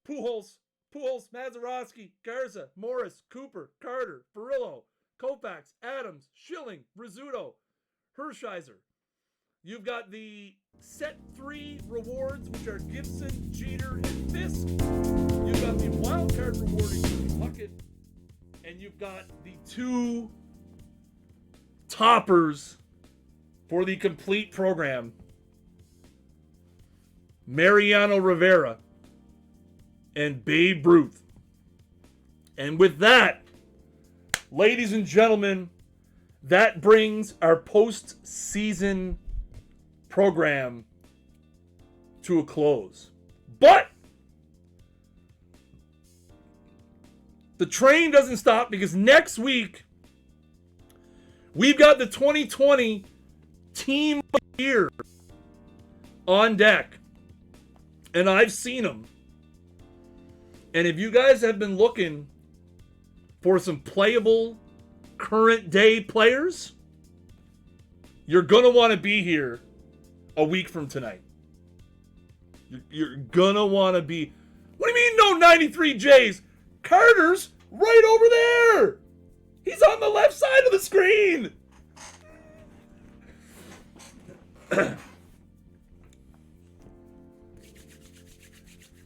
Pujols, Mazeroski, Garza, Morris, Cooper, Carter, Farillo, Koufax, Adams, Schilling, Rizzuto, Hershiser. You've got the set 3 rewards, which are Gibson, Jeter, and Fisk. You've got the wild card rewarding Puckett. And you've got the 2 toppers for the complete program. Mariano Rivera and Babe Ruth. And with that, ladies and gentlemen, that brings our postseason program to a close. But the train doesn't stop, because next week we've got the 2020 Team of the Year on deck. And I've seen them. And if you guys have been looking for some playable current day players, you're going to want to be here a week from tonight. You're going to want to be... What do you mean no 93 J's? Carter's right over there. He's on the left side of the screen.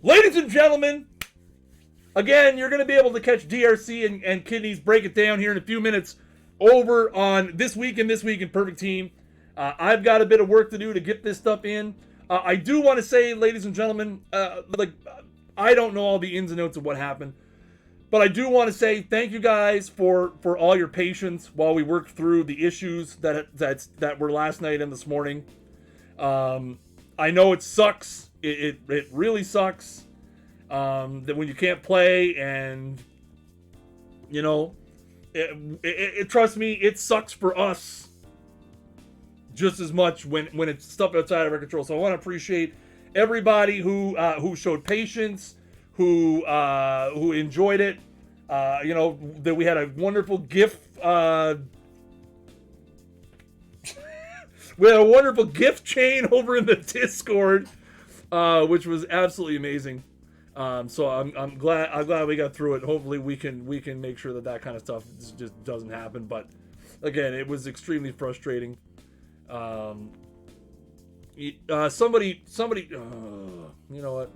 Ladies and gentlemen, again, you're going to be able to catch DRC and Kidneys break it down here in a few minutes over on This Week in Perfect Team. I've got a bit of work to do to get this stuff in. I do want to say, ladies and gentlemen, I don't know all the ins and outs of what happened, but I do want to say thank you guys for all your patience while we worked through the issues that were last night and this morning. I know it sucks. It really sucks that when you can't play, and you know, trust me, it sucks for us just as much when it's stuff outside of our control. So I want to appreciate everybody who showed patience, who enjoyed it. You know, that we had a wonderful gift. We had a wonderful gift chain over in the Discord, which was absolutely amazing. So I'm glad we got through it. Hopefully we can make sure that kind of stuff just doesn't happen. But again, it was extremely frustrating. Somebody, you know what?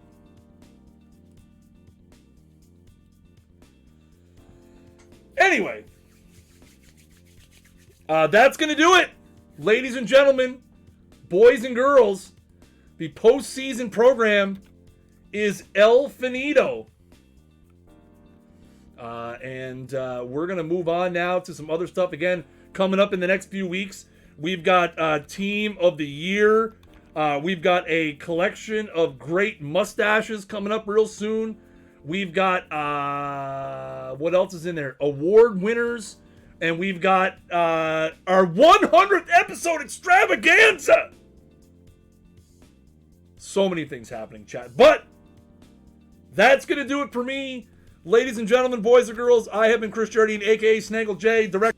Anyway, that's gonna do it, ladies and gentlemen, boys and girls. The postseason program is El Finito. And we're going to move on now to some other stuff. Again, coming up in the next few weeks, we've got Team of the Year. We've got a collection of great mustaches coming up real soon. We've got, what else is in there? Award winners. And we've got our 100th episode extravaganza. So many things happening, chat. But that's going to do it for me. Ladies and gentlemen, boys and girls, I have been Chris Jardine, a.k.a. Snaggle J, director.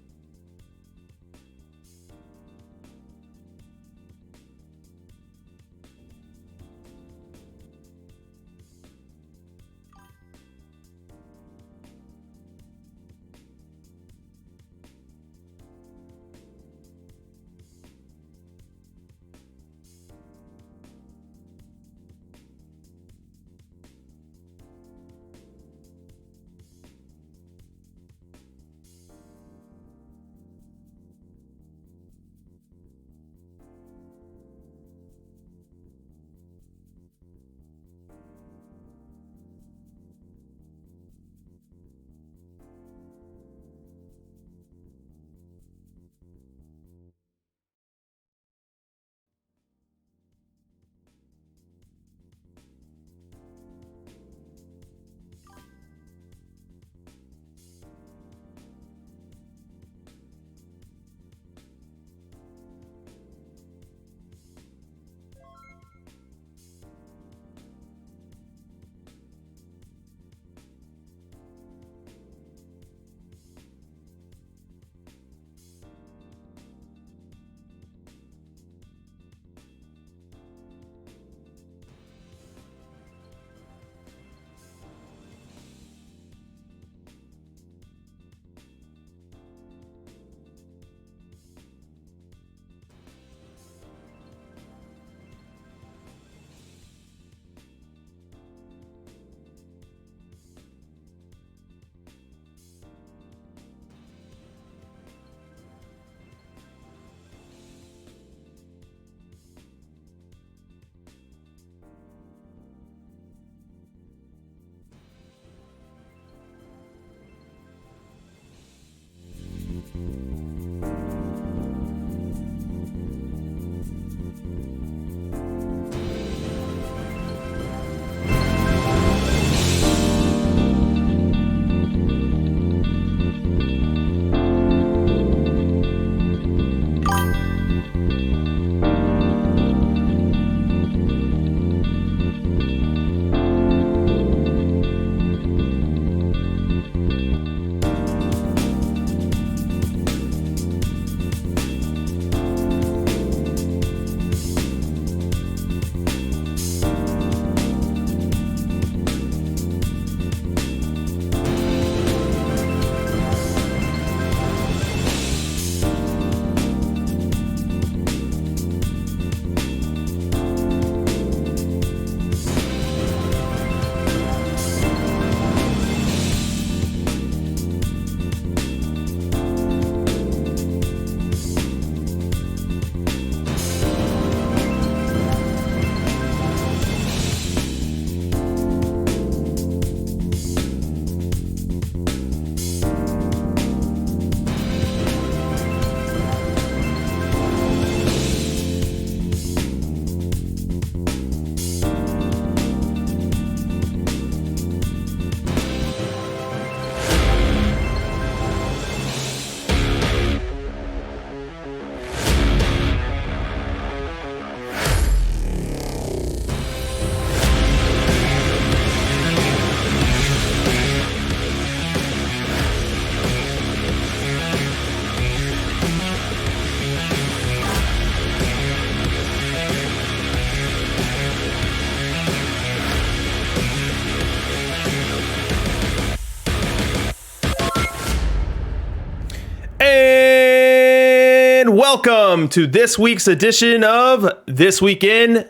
welcome to this week's edition of This Week in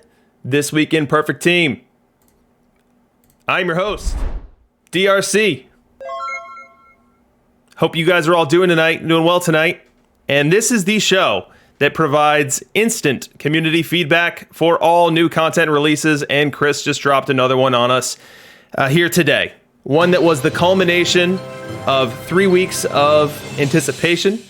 Perfect Team. I'm your host, DRC. Hope you guys are all doing well tonight. And this is the show that provides instant community feedback for all new content releases. And Chris just dropped another one on us here today. One that was the culmination of 3 weeks of anticipation,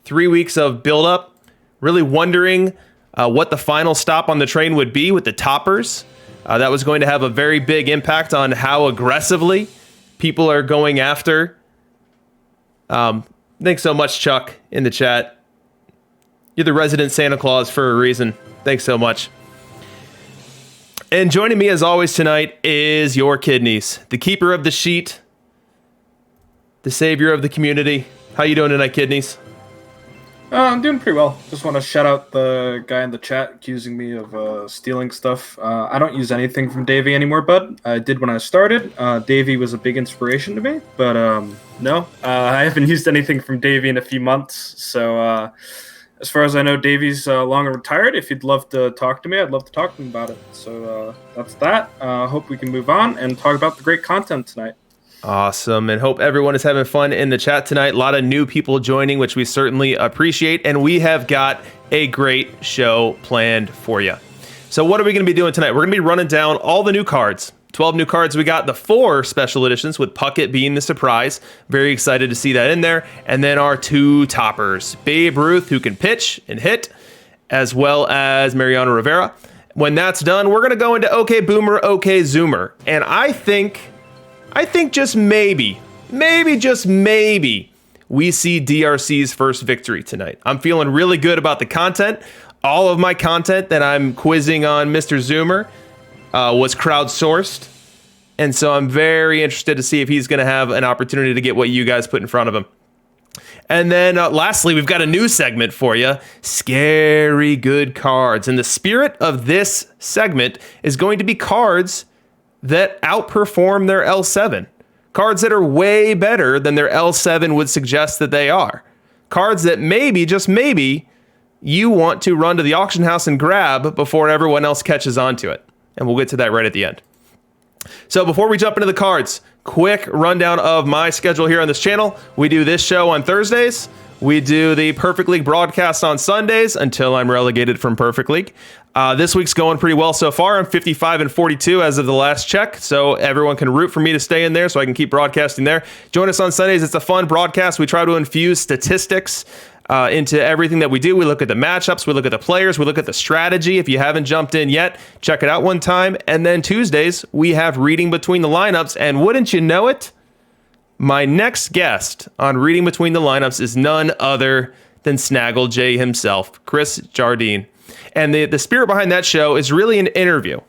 3 weeks of build-up, really wondering what the final stop on the train would be with the toppers. That was going to have a very big impact on how aggressively people are going after. Thanks so much, Chuck, in the chat. You're the resident Santa Claus for a reason. Thanks so much. And joining me as always tonight is your kidneys, the keeper of the sheet, the savior of the community. How you doing tonight, kidneys? I'm doing pretty well. Just want to shout out the guy in the chat accusing me of stealing stuff. I don't use anything from Davey anymore, bud. I did when I started. Davey was a big inspiration to me, but no, I haven't used anything from Davey in a few months. So as far as I know, Davey's long and retired. If you'd love to talk to me, I'd love to talk to him about it. So that's that. Hope we can move on and talk about the great content tonight. Awesome, and hope everyone is having fun in the chat tonight. A lot of new people joining, which we certainly appreciate, and we have got a great show planned for you. So what are we going to be doing tonight? We're going to be running down all the new cards. 12 new cards. We got the 4 special editions, with Puckett being the surprise. Very excited to see that in there. And then our 2 toppers, Babe Ruth, who can pitch and hit, as well as Mariano Rivera. When that's done, we're going to go into OK Boomer, OK Zoomer. And I think just maybe, we see DRC's first victory tonight. I'm feeling really good about the content. All of my content that I'm quizzing on Mr. Zoomer was crowdsourced. And so I'm very interested to see if he's going to have an opportunity to get what you guys put in front of him. And then lastly, we've got a new segment for you, Scary Good Cards. And the spirit of this segment is going to be cards that outperform their L7. Cards that are way better than their L7 would suggest that they are. Cards that maybe, just maybe, you want to run to the auction house and grab before everyone else catches on to it. And we'll get to that right at the end. So before we jump into the cards, quick rundown of my schedule here on this channel. We do this show on Thursdays. We do the Perfect League broadcast on Sundays until I'm relegated from Perfect League. This week's going pretty well so far. I'm 55-42 as of the last check, so everyone can root for me to stay in there so I can keep broadcasting there. Join us on Sundays. It's a fun broadcast. We try to infuse statistics into everything that we do. We look at the matchups. We look at the players. We look at the strategy. If you haven't jumped in yet, check it out one time. And then Tuesdays, we have Reading Between the Lineups. And wouldn't you know it, my next guest on Reading Between the Lineups is none other than Snaggle J himself, Chris Jardine. And the spirit behind that show is really an interview,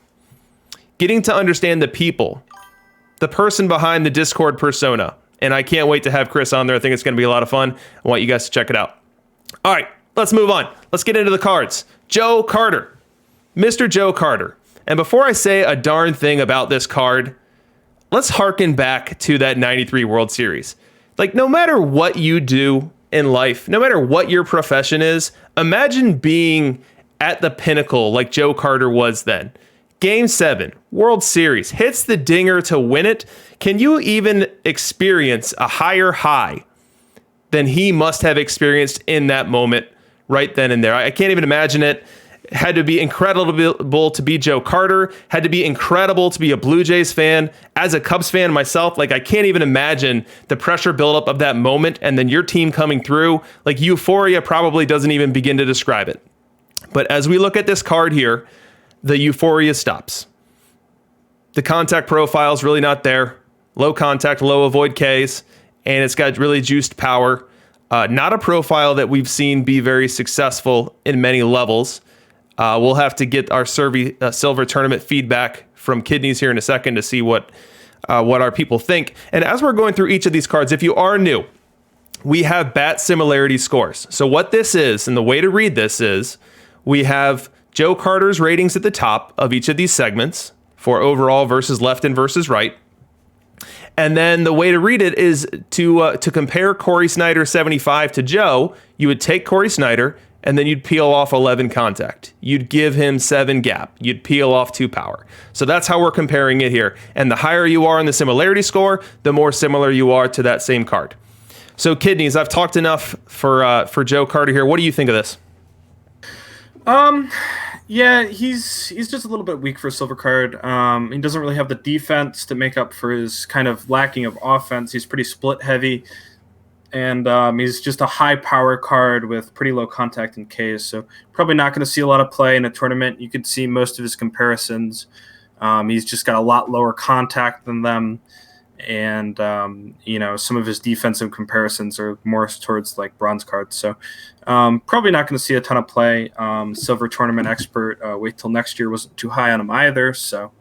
getting to understand the people, the person behind the Discord persona. And I can't wait to have Chris on there. I think it's going to be a lot of fun. I want you guys to check it out. All right, let's move on. Let's get into the cards. Joe Carter, Mr. Joe Carter. And before I say a darn thing about this card, let's harken back to that 93 World Series. Like, no matter what you do in life, no matter what your profession is, imagine being at the pinnacle like Joe Carter was then. Game 7, World Series, hits the dinger to win it. Can you even experience a higher high than he must have experienced in that moment right then and there? I can't even imagine it. Had to be incredible to be Joe Carter. Had to be incredible to be a Blue Jays fan. As a Cubs fan myself, like, I can't even imagine the pressure buildup of that moment and then your team coming through. Like, euphoria probably doesn't even begin to describe it. But as we look at this card here, the euphoria stops. The contact profile is really not there. Low contact, low avoid Ks, and it's got really juiced power. Not a profile that we've seen be very successful in many levels. We'll have to get our Silver Tournament feedback from Kidneys here in a second to see what our people think. And as we're going through each of these cards, if you are new, we have bat similarity scores. So what this is, and the way to read this is, we have Joe Carter's ratings at the top of each of these segments for overall versus left and versus right. And then the way to read it is to compare Corey Snyder 75 to Joe. You would take Corey Snyder, and then you'd peel off 11 contact. You'd give him 7 gap. You'd peel off 2 power. So that's how we're comparing it here. And the higher you are in the similarity score, the more similar you are to that same card. So Kidneys, I've talked enough for Joe Carter here. What do you think of this? Yeah, he's just a little bit weak for a silver card. He doesn't really have the defense to make up for his kind of lacking of offense. He's pretty split heavy, and he's just a high power card with pretty low contact and Ks. So probably not going to see a lot of play in a tournament. You could see most of his comparisons. He's just got a lot lower contact than them. And some of his defensive comparisons are more towards like bronze cards, so probably not going to see a ton of play. Silver tournament expert, wait till next year, wasn't too high on him either, so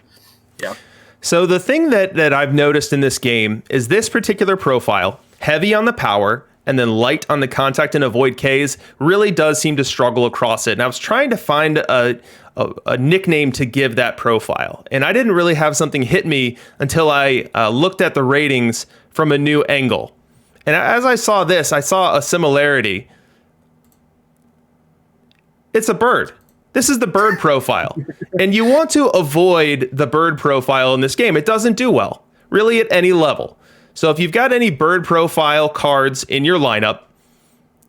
yeah. So the thing that I've noticed in this game is this particular profile, heavy on the power and then light on the contact and avoid Ks, really does seem to struggle across it. And I was trying to find a nickname to give that profile, and I didn't really have something hit me until I looked at the ratings from a new angle. And as I saw this, I saw a similarity. It's a bird. This is the bird profile. And you want to avoid the bird profile in this game. It doesn't do well, really, at any level. So if you've got any bird profile cards in your lineup,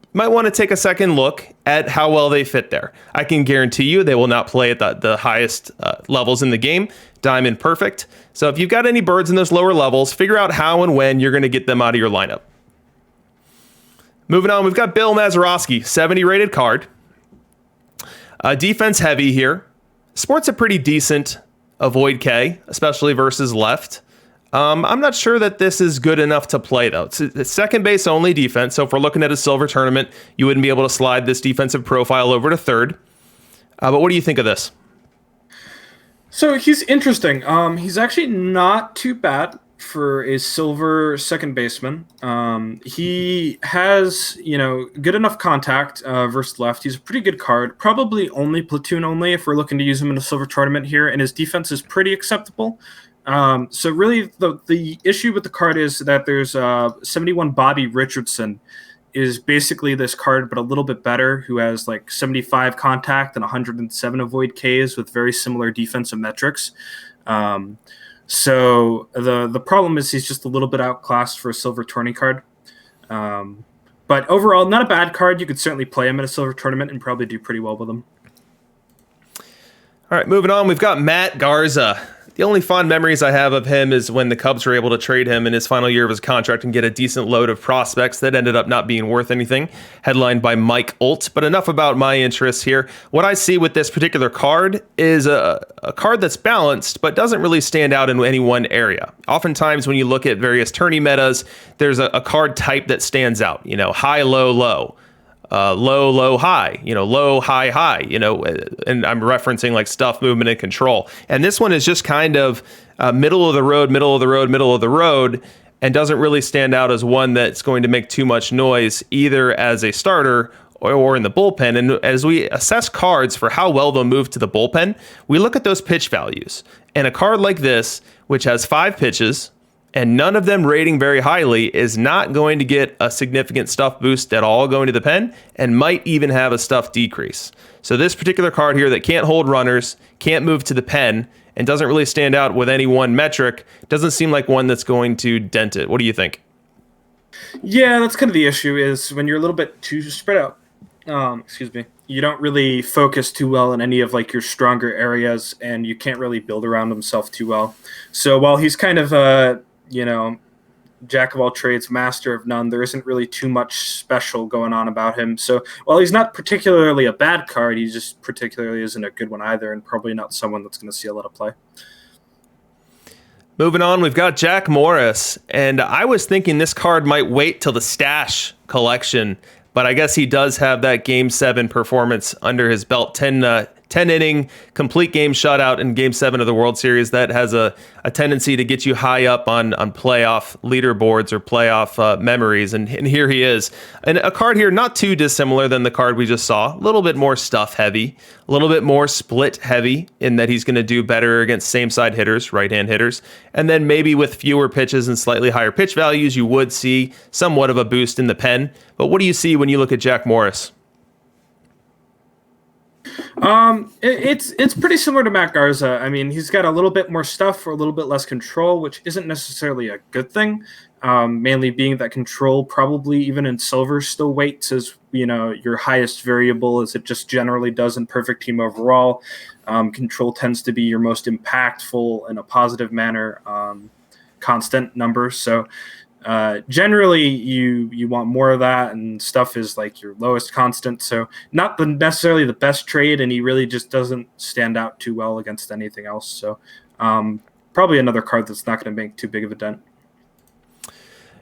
you might want to take a second look at how well they fit there. I can guarantee you they will not play at the highest levels in the game, Diamond Perfect. So if you've got any birds in those lower levels, figure out how and when you're going to get them out of your lineup. Moving on, we've got Bill Mazeroski, 70 rated card. Defense heavy here. Sports a pretty decent avoid K, especially versus left. I'm not sure that this is good enough to play, though. It's second base only defense, so if we're looking at a silver tournament, you wouldn't be able to slide this defensive profile over to third. But what do you think of this? So he's interesting. He's actually not too bad for a silver second baseman. He has, good enough contact versus left. He's a pretty good card. Probably only platoon only if we're looking to use him in a silver tournament here, and his defense is pretty acceptable. So really the issue with the card is that there's 71 Bobby Richardson is basically this card, but a little bit better, who has like 75 contact and 107 avoid Ks with very similar defensive metrics. So the problem is he's just a little bit outclassed for a silver tourney card. But overall, not a bad card. You could certainly play him in a silver tournament and probably do pretty well with him. All right, moving on, we've got Matt Garza. The only fond memories I have of him is when the Cubs were able to trade him in his final year of his contract and get a decent load of prospects that ended up not being worth anything, headlined by Mike Olt. But enough about my interests here. What I see with this particular card is a card that's balanced, but doesn't really stand out in any one area. Oftentimes, when you look at various tourney metas, there's a card type that stands out. High, low, low. Low, low, high, low, high, high, and I'm referencing like stuff, movement, and control. And this one is just kind of middle of the road, middle of the road, middle of the road, and doesn't really stand out as one that's going to make too much noise either as a starter or in the bullpen. And as we assess cards for how well they'll move to the bullpen, we look at those pitch values. And a card like this, which has 5 pitches, and none of them rating very highly, is not going to get a significant stuff boost at all going to the pen, and might even have a stuff decrease. So this particular card here that can't hold runners, can't move to the pen, and doesn't really stand out with any one metric, doesn't seem like one that's going to dent it. What do you think? Yeah, that's kind of the issue, is when you're a little bit too spread out. You don't really focus too well in any of like your stronger areas, and you can't really build around himself too well. So while he's kind of jack of all trades, master of none, there isn't really too much special going on about him. So while he's not particularly a bad card, he just particularly isn't a good one either, and probably not someone that's going to see a lot of play. Moving on, we've got Jack Morris, and I was thinking this card might wait till the stash collection, but I guess he does have that Game 7 performance under his belt, 10 inning complete game shutout in Game 7 of the World Series. That has a tendency to get you high up on playoff leaderboards or playoff memories. And here he is. And a card here not too dissimilar than the card we just saw. A little bit more stuff heavy, a little bit more split heavy in that he's going to do better against same side hitters, right-hand hitters. And then maybe with fewer pitches and slightly higher pitch values, you would see somewhat of a boost in the pen. But what do you see when you look at Jack Morris? It's pretty similar to Matt Garza. I mean, he's got a little bit more stuff or a little bit less control, which isn't necessarily a good thing. Mainly being that control probably even in silver still weights as your highest variable, as it just generally does in perfect team overall. Control tends to be your most impactful in a positive manner, constant number. So generally you want more of that, and stuff is like your lowest constant. So not necessarily the best trade, and he really just doesn't stand out too well against anything else. So probably another card that's not going to make too big of a dent.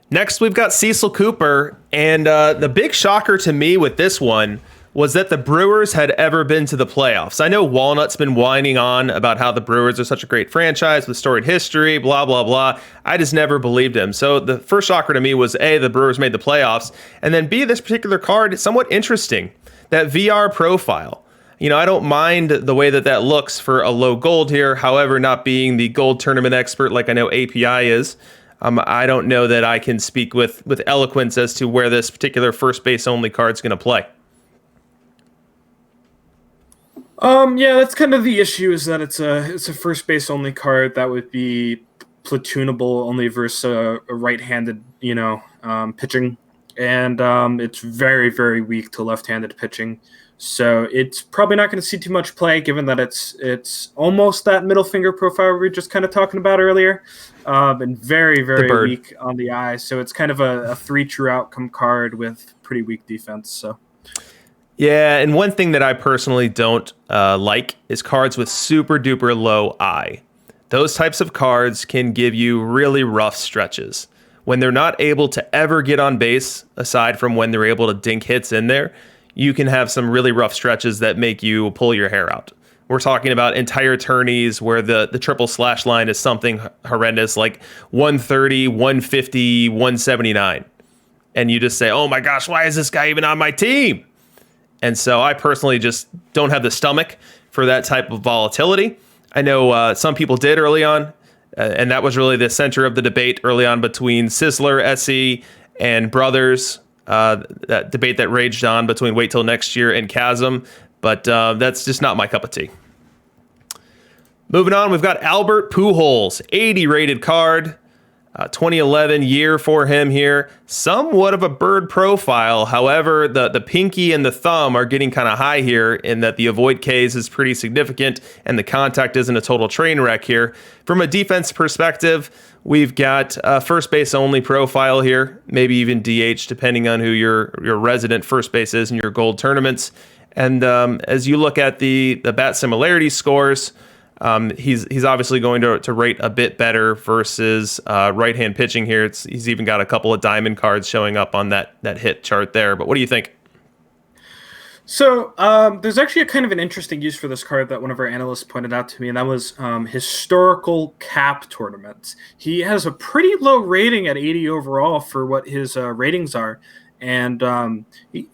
Next, we've got Cecil Cooper, and the big shocker to me with this one was that the Brewers had ever been to the playoffs. I know Walnut's been whining on about how the Brewers are such a great franchise with storied history, blah, blah, blah. I just never believed him. So the first shocker to me was, A, the Brewers made the playoffs, and then B, this particular card is somewhat interesting. That VR profile. I don't mind the way that looks for a low gold here. However, not being the gold tournament expert like I know API is, I don't know that I can speak with eloquence as to where this particular first base only card is going to play. Yeah, that's kind of the issue, is that it's a first base only card that would be platoonable only versus a right-handed, pitching, and it's very, very weak to left-handed pitching. So it's probably not going to see too much play, given that it's almost that middle finger profile we were just kind of talking about earlier, and very, very weak on the eye. So it's kind of a 3 true outcome card with pretty weak defense. So. Yeah, and one thing that I personally don't like is cards with super duper low eye. Those types of cards can give you really rough stretches. When they're not able to ever get on base, aside from when they're able to dink hits in there, you can have some really rough stretches that make you pull your hair out. We're talking about entire tourneys where the triple slash line is something horrendous, like 130, 150, 179. And you just say, oh my gosh, why is this guy even on my team? And so I personally just don't have the stomach for that type of volatility. I know some people did early on, and that was really the center of the debate early on between Sizzler, SE, and Brothers. That debate that raged on between Wait Till Next Year and Chasm. But that's just not my cup of tea. Moving on, we've got Albert Pujols, 80 rated card. 2011 year for him here. Somewhat of a bird profile. However, the pinky and the thumb are getting kind of high here in that the avoid Ks is pretty significant and the contact isn't a total train wreck here. From a defense perspective, we've got a first base only profile here, maybe even DH depending on who your resident first base is in your gold tournaments. And as you look at the bat similarity scores, he's obviously going to rate a bit better versus right-hand pitching here. He's even got a couple of diamond cards showing up on that hit chart there. But what do you think? So there's actually a kind of an interesting use for this card that one of our analysts pointed out to me, and that was historical cap tournaments. He has a pretty low rating at 80 overall for what his ratings are. And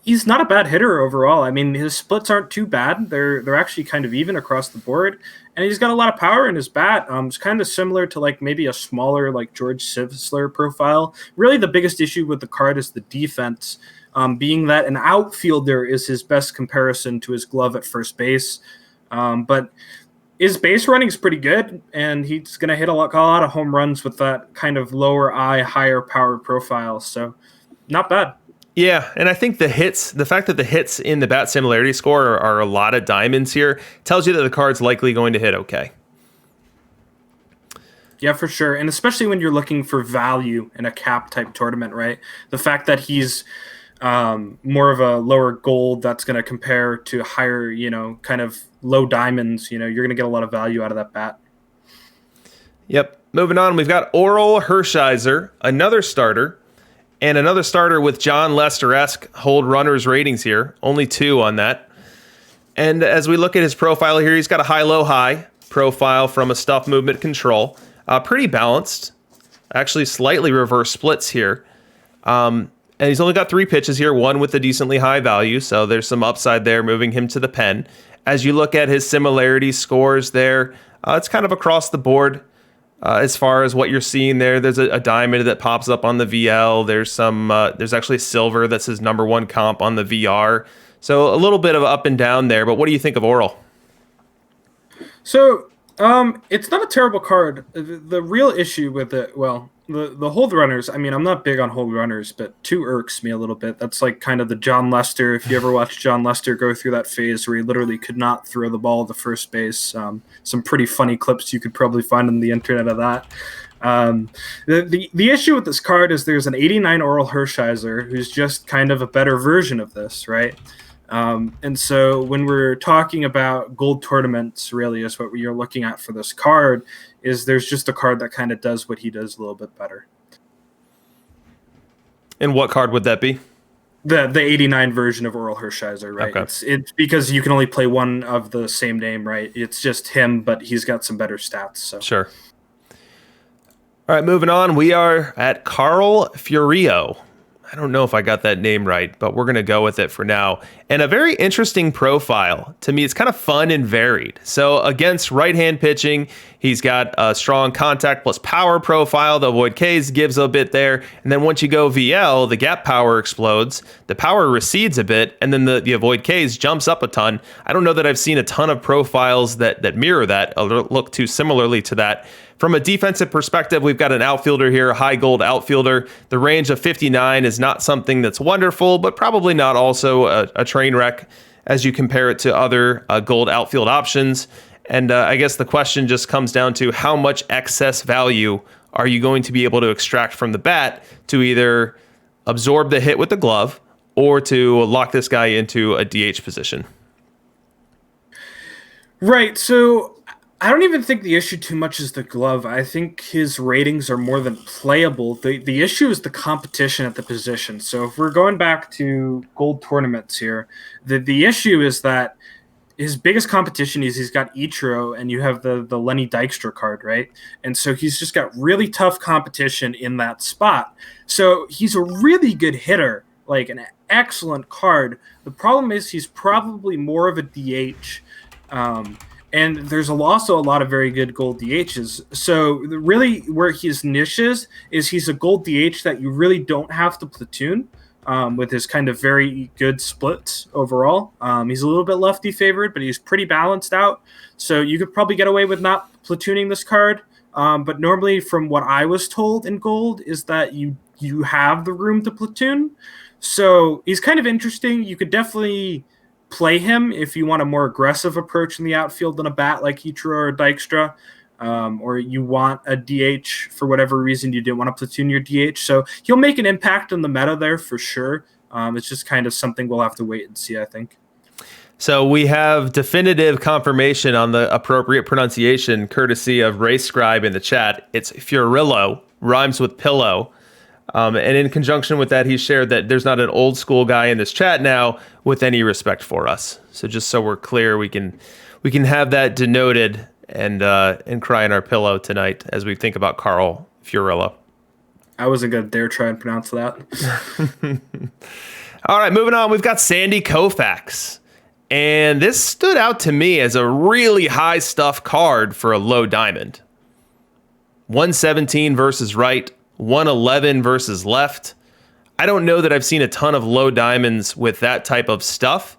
he's not a bad hitter overall. I mean, his splits aren't too bad. They're actually kind of even across the board. And he's got a lot of power in his bat. It's kind of similar to like maybe a smaller like George Sisler profile. Really, the biggest issue with the card is the defense, being that an outfielder is his best comparison to his glove at first base. But his base running is pretty good, and he's going to hit a lot of home runs with that kind of lower eye, higher power profile. So not bad. Yeah, and I think the fact that the hits in the bat similarity score are a lot of diamonds here, tells you that the card's likely going to hit okay. Yeah, for sure. And especially when you're looking for value in a cap type tournament, right? The fact that he's more of a lower gold that's going to compare to higher, kind of low diamonds, you're going to get a lot of value out of that bat. Yep. Moving on, we've got Oral Hershiser, another starter. And another starter with John Lester-esque hold runners ratings here. Only 2 on that. And as we look at his profile here, he's got a high-low high profile from a stuff movement control. Pretty balanced. Actually, slightly reverse splits here. And he's only got 3 pitches here, 1 with a decently high value. So there's some upside there moving him to the pen. As you look at his similarity scores there, it's kind of across the board. As far as what you're seeing there, there's a diamond that pops up on the VL. There's actually silver that's his number 1 comp on the VR. So a little bit of up and down there, but what do you think of Oral? So, it's not a terrible card. The real issue with it, well, the hold runners. I mean, I'm not big on hold runners, but 2 irks me a little bit. That's like kind of the John Lester. If you ever watched John Lester go through that phase where he literally could not throw the ball to first base. Some pretty funny clips you could probably find on the internet of that. The issue with this card is there's an 89 Oral Hershiser who's just kind of a better version of this, right? And so when we're talking about gold tournaments, really is what you're looking at for this card, is there's just a card that kind of does what he does a little bit better. And what card would that be? The 89 version of Oral Hershiser, right? Okay. It's because you can only play one of the same name, right? It's just him, but he's got some better stats. So Sure. All right, moving on. We are at Carl Furio. I don't know if I got that name right, but we're going to go with it for now. And a very interesting profile. To me, it's kind of fun and varied. So against right-hand pitching, he's got a strong contact plus power profile. The Avoid Ks gives a bit there. And then once you go VL, the gap power explodes. The power recedes a bit, and then the Avoid Ks jumps up a ton. I don't know that I've seen a ton of profiles that mirror that, or look too similarly to that. From a defensive perspective, we've got an outfielder here, a high gold outfielder. The range of 59 is not something that's wonderful, but probably not also a train wreck as you compare it to other gold outfield options. And I guess the question just comes down to how much excess value are you going to be able to extract from the bat to either absorb the hit with the glove or to lock this guy into a DH position? Right. So I don't even think the issue too much is the glove. I think his ratings are more than playable. The issue is the competition at the position. So if we're going back to gold tournaments here, the issue is that his biggest competition is he's got Ichiro and you have the Lenny Dykstra card, right? And so he's just got really tough competition in that spot. So he's a really good hitter, like an excellent card. The problem is he's probably more of a DH. And there's also a lot of very good gold DHs. So really where his niche is he's a gold DH that you really don't have to platoon with his kind of very good splits overall. He's a little bit lefty favored, but he's pretty balanced out. So you could probably get away with not platooning this card. But normally from what I was told in gold is that you have the room to platoon. So he's kind of interesting. You could definitely play him if you want a more aggressive approach in the outfield than a bat like Ichiro or Dykstra, or you want a DH for whatever reason you didn't want to platoon your DH. So he'll make an impact on the meta there for sure. It's just kind of something we'll have to wait and see, I think. So we have definitive confirmation on the appropriate pronunciation, courtesy of Ray Scribe in the chat. It's Fiorillo, rhymes with pillow. And in conjunction with that, he shared that there's not an old school guy in this chat now with any respect for us. So just so we're clear, we can have that denoted and cry in our pillow tonight as we think about Carl Fiorillo. I wasn't going to dare try and pronounce that. All right, moving on. We've got Sandy Koufax. And this stood out to me as a really high stuff card for a low diamond. 117 versus right. 111 versus left. I don't know that I've seen a ton of low diamonds with that type of stuff,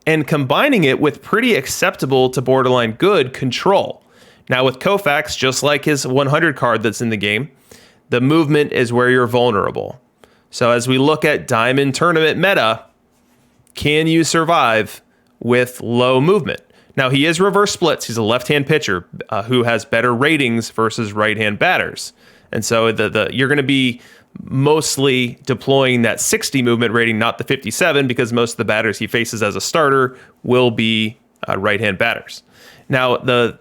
and combining it with pretty acceptable to borderline good control. Now with Koufax, just like his 100 card that's in the game, the movement is where you're vulnerable. So as we look at diamond tournament meta, can you survive with low movement? Now he is reverse splits. He's a left-hand pitcher who has better ratings versus right-hand batters. And so you're going to be mostly deploying that 60 movement rating, not the 57, because most of the batters he faces as a starter will be right-hand batters. Now, the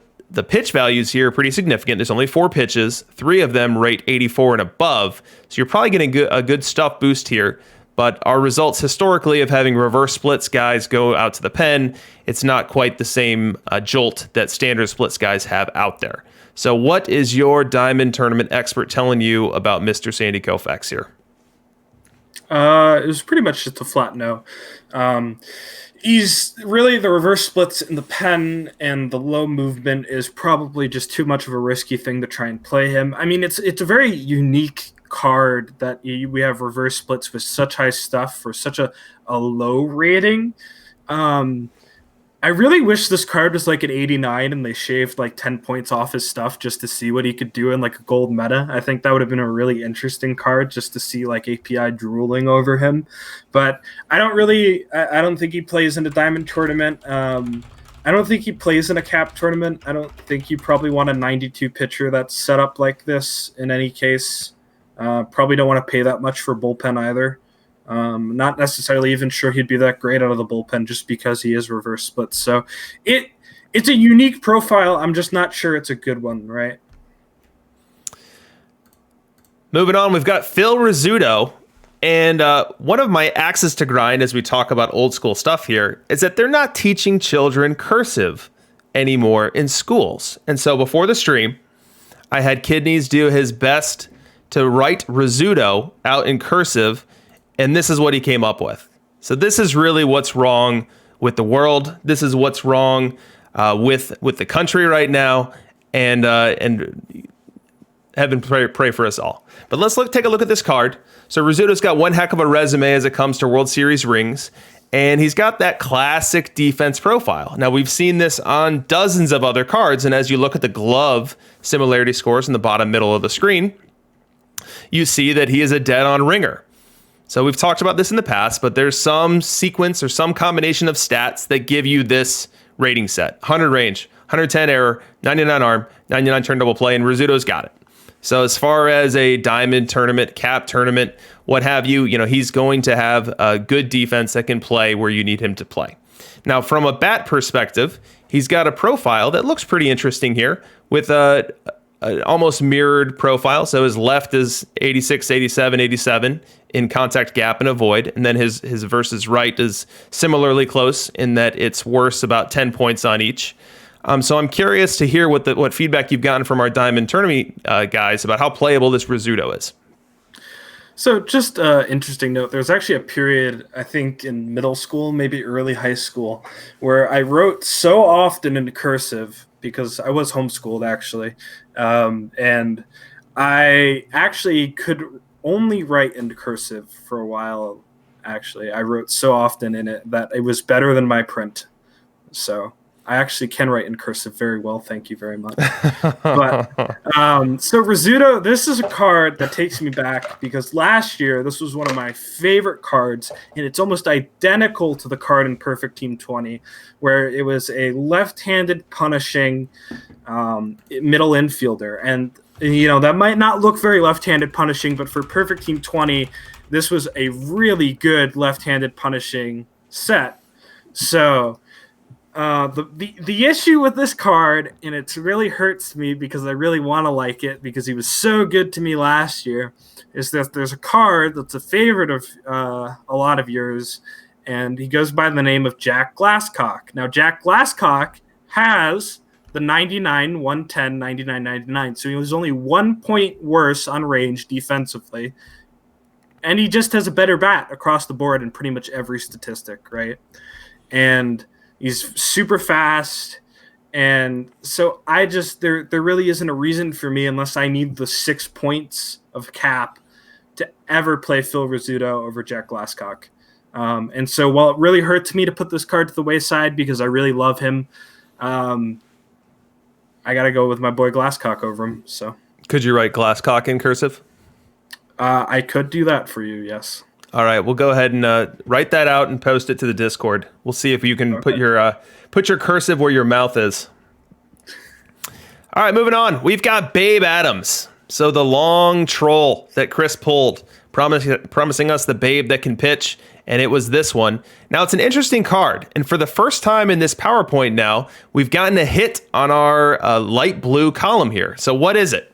pitch values here are pretty significant. There's only 4 pitches. 3 of them rate 84 and above. So you're probably getting a good stuff boost here. But our results historically of having reverse splits guys go out to the pen, it's not quite the same jolt that standard splits guys have out there. So what is your diamond tournament expert telling you about Mr. Sandy Koufax here? It was pretty much just a flat no. He's really the reverse splits in the pen, and the low movement is probably just too much of a risky thing to try and play him. I mean, it's a very unique card that we have reverse splits with such high stuff for such a low rating. I really wish this card was like an 89 and they shaved like 10 points off his stuff just to see what he could do in like a gold meta. I think that would have been a really interesting card just to see like API drooling over him. But I don't think he plays in a diamond tournament. I don't think he plays in a cap tournament. I don't think you probably want a 92 pitcher that's set up like this in any case. Probably don't want to pay that much for bullpen either. Not necessarily even sure he'd be that great out of the bullpen just because he is reverse split. So it's a unique profile. I'm just not sure it's a good one, right? Moving on, we've got Phil Rizzuto. And one of my axes to grind as we talk about old school stuff here is that they're not teaching children cursive anymore in schools. And so before the stream, I had Kidneys do his best to write Rizzuto out in cursive, and this is what he came up with. So this is really what's wrong with the world. This is what's wrong with the country right now, and heaven pray for us all. But let's take a look at this card. So Rizzuto's got one heck of a resume as it comes to World Series rings, and he's got that classic defense profile. Now, we've seen this on dozens of other cards, and as you look at the glove similarity scores in the bottom middle of the screen, you see that he is a dead-on ringer. So we've talked about this in the past, but there's some sequence or some combination of stats that give you this rating set. 100 range, 110 error, 99 arm, 99 turn double play, and Rizzuto's got it. So as far as a diamond tournament, cap tournament, what have you, he's going to have a good defense that can play where you need him to play. Now, from a bat perspective, he's got a profile that looks pretty interesting here with a almost mirrored profile. So his left is 86, 87, 87 in contact gap and avoid. And then his versus right is similarly close in that it's worse about 10 points on each. So I'm curious to hear what feedback you've gotten from our Diamond Tournament guys about how playable this Rizzuto is. So just interesting note, there was actually a period, I think in middle school, maybe early high school, where I wrote so often in cursive because I was homeschooled actually. And I actually could only write in cursive for a while. Actually, I wrote so often in it that it was better than my print. So I actually can write in cursive very well. Thank you very much. But so Rizzuto, this is a card that takes me back because last year this was one of my favorite cards, and it's almost identical to the card in Perfect Team 20, where it was a left-handed punishing middle infielder. And that might not look very left-handed punishing, but for Perfect Team 20, this was a really good left-handed punishing set. So the issue with this card, and it really hurts me because I really want to like it because he was so good to me last year, is that there's a card that's a favorite of a lot of yours, and he goes by the name of Jack Glasscock. Now, Jack Glasscock has the 99, 110, 99, 99, so he was only 1 point worse on range defensively, and he just has a better bat across the board in pretty much every statistic, right? And he's super fast, and so there really isn't a reason for me unless I need the 6 points of cap to ever play Phil Rizzuto over Jack Glasscock. And so while it really hurts me to put this card to the wayside because I really love him, I got to go with my boy Glasscock over him. So could you write Glasscock in cursive? I could do that for you, yes. All right, we'll go ahead and write that out and post it to the Discord. We'll see if you can put your cursive where your mouth is. All right, moving on. We've got Babe Adams. So the long troll that Chris pulled, promising us the Babe that can pitch, and it was this one. Now, it's an interesting card, and for the first time in this PowerPoint now, we've gotten a hit on our light blue column here. So what is it?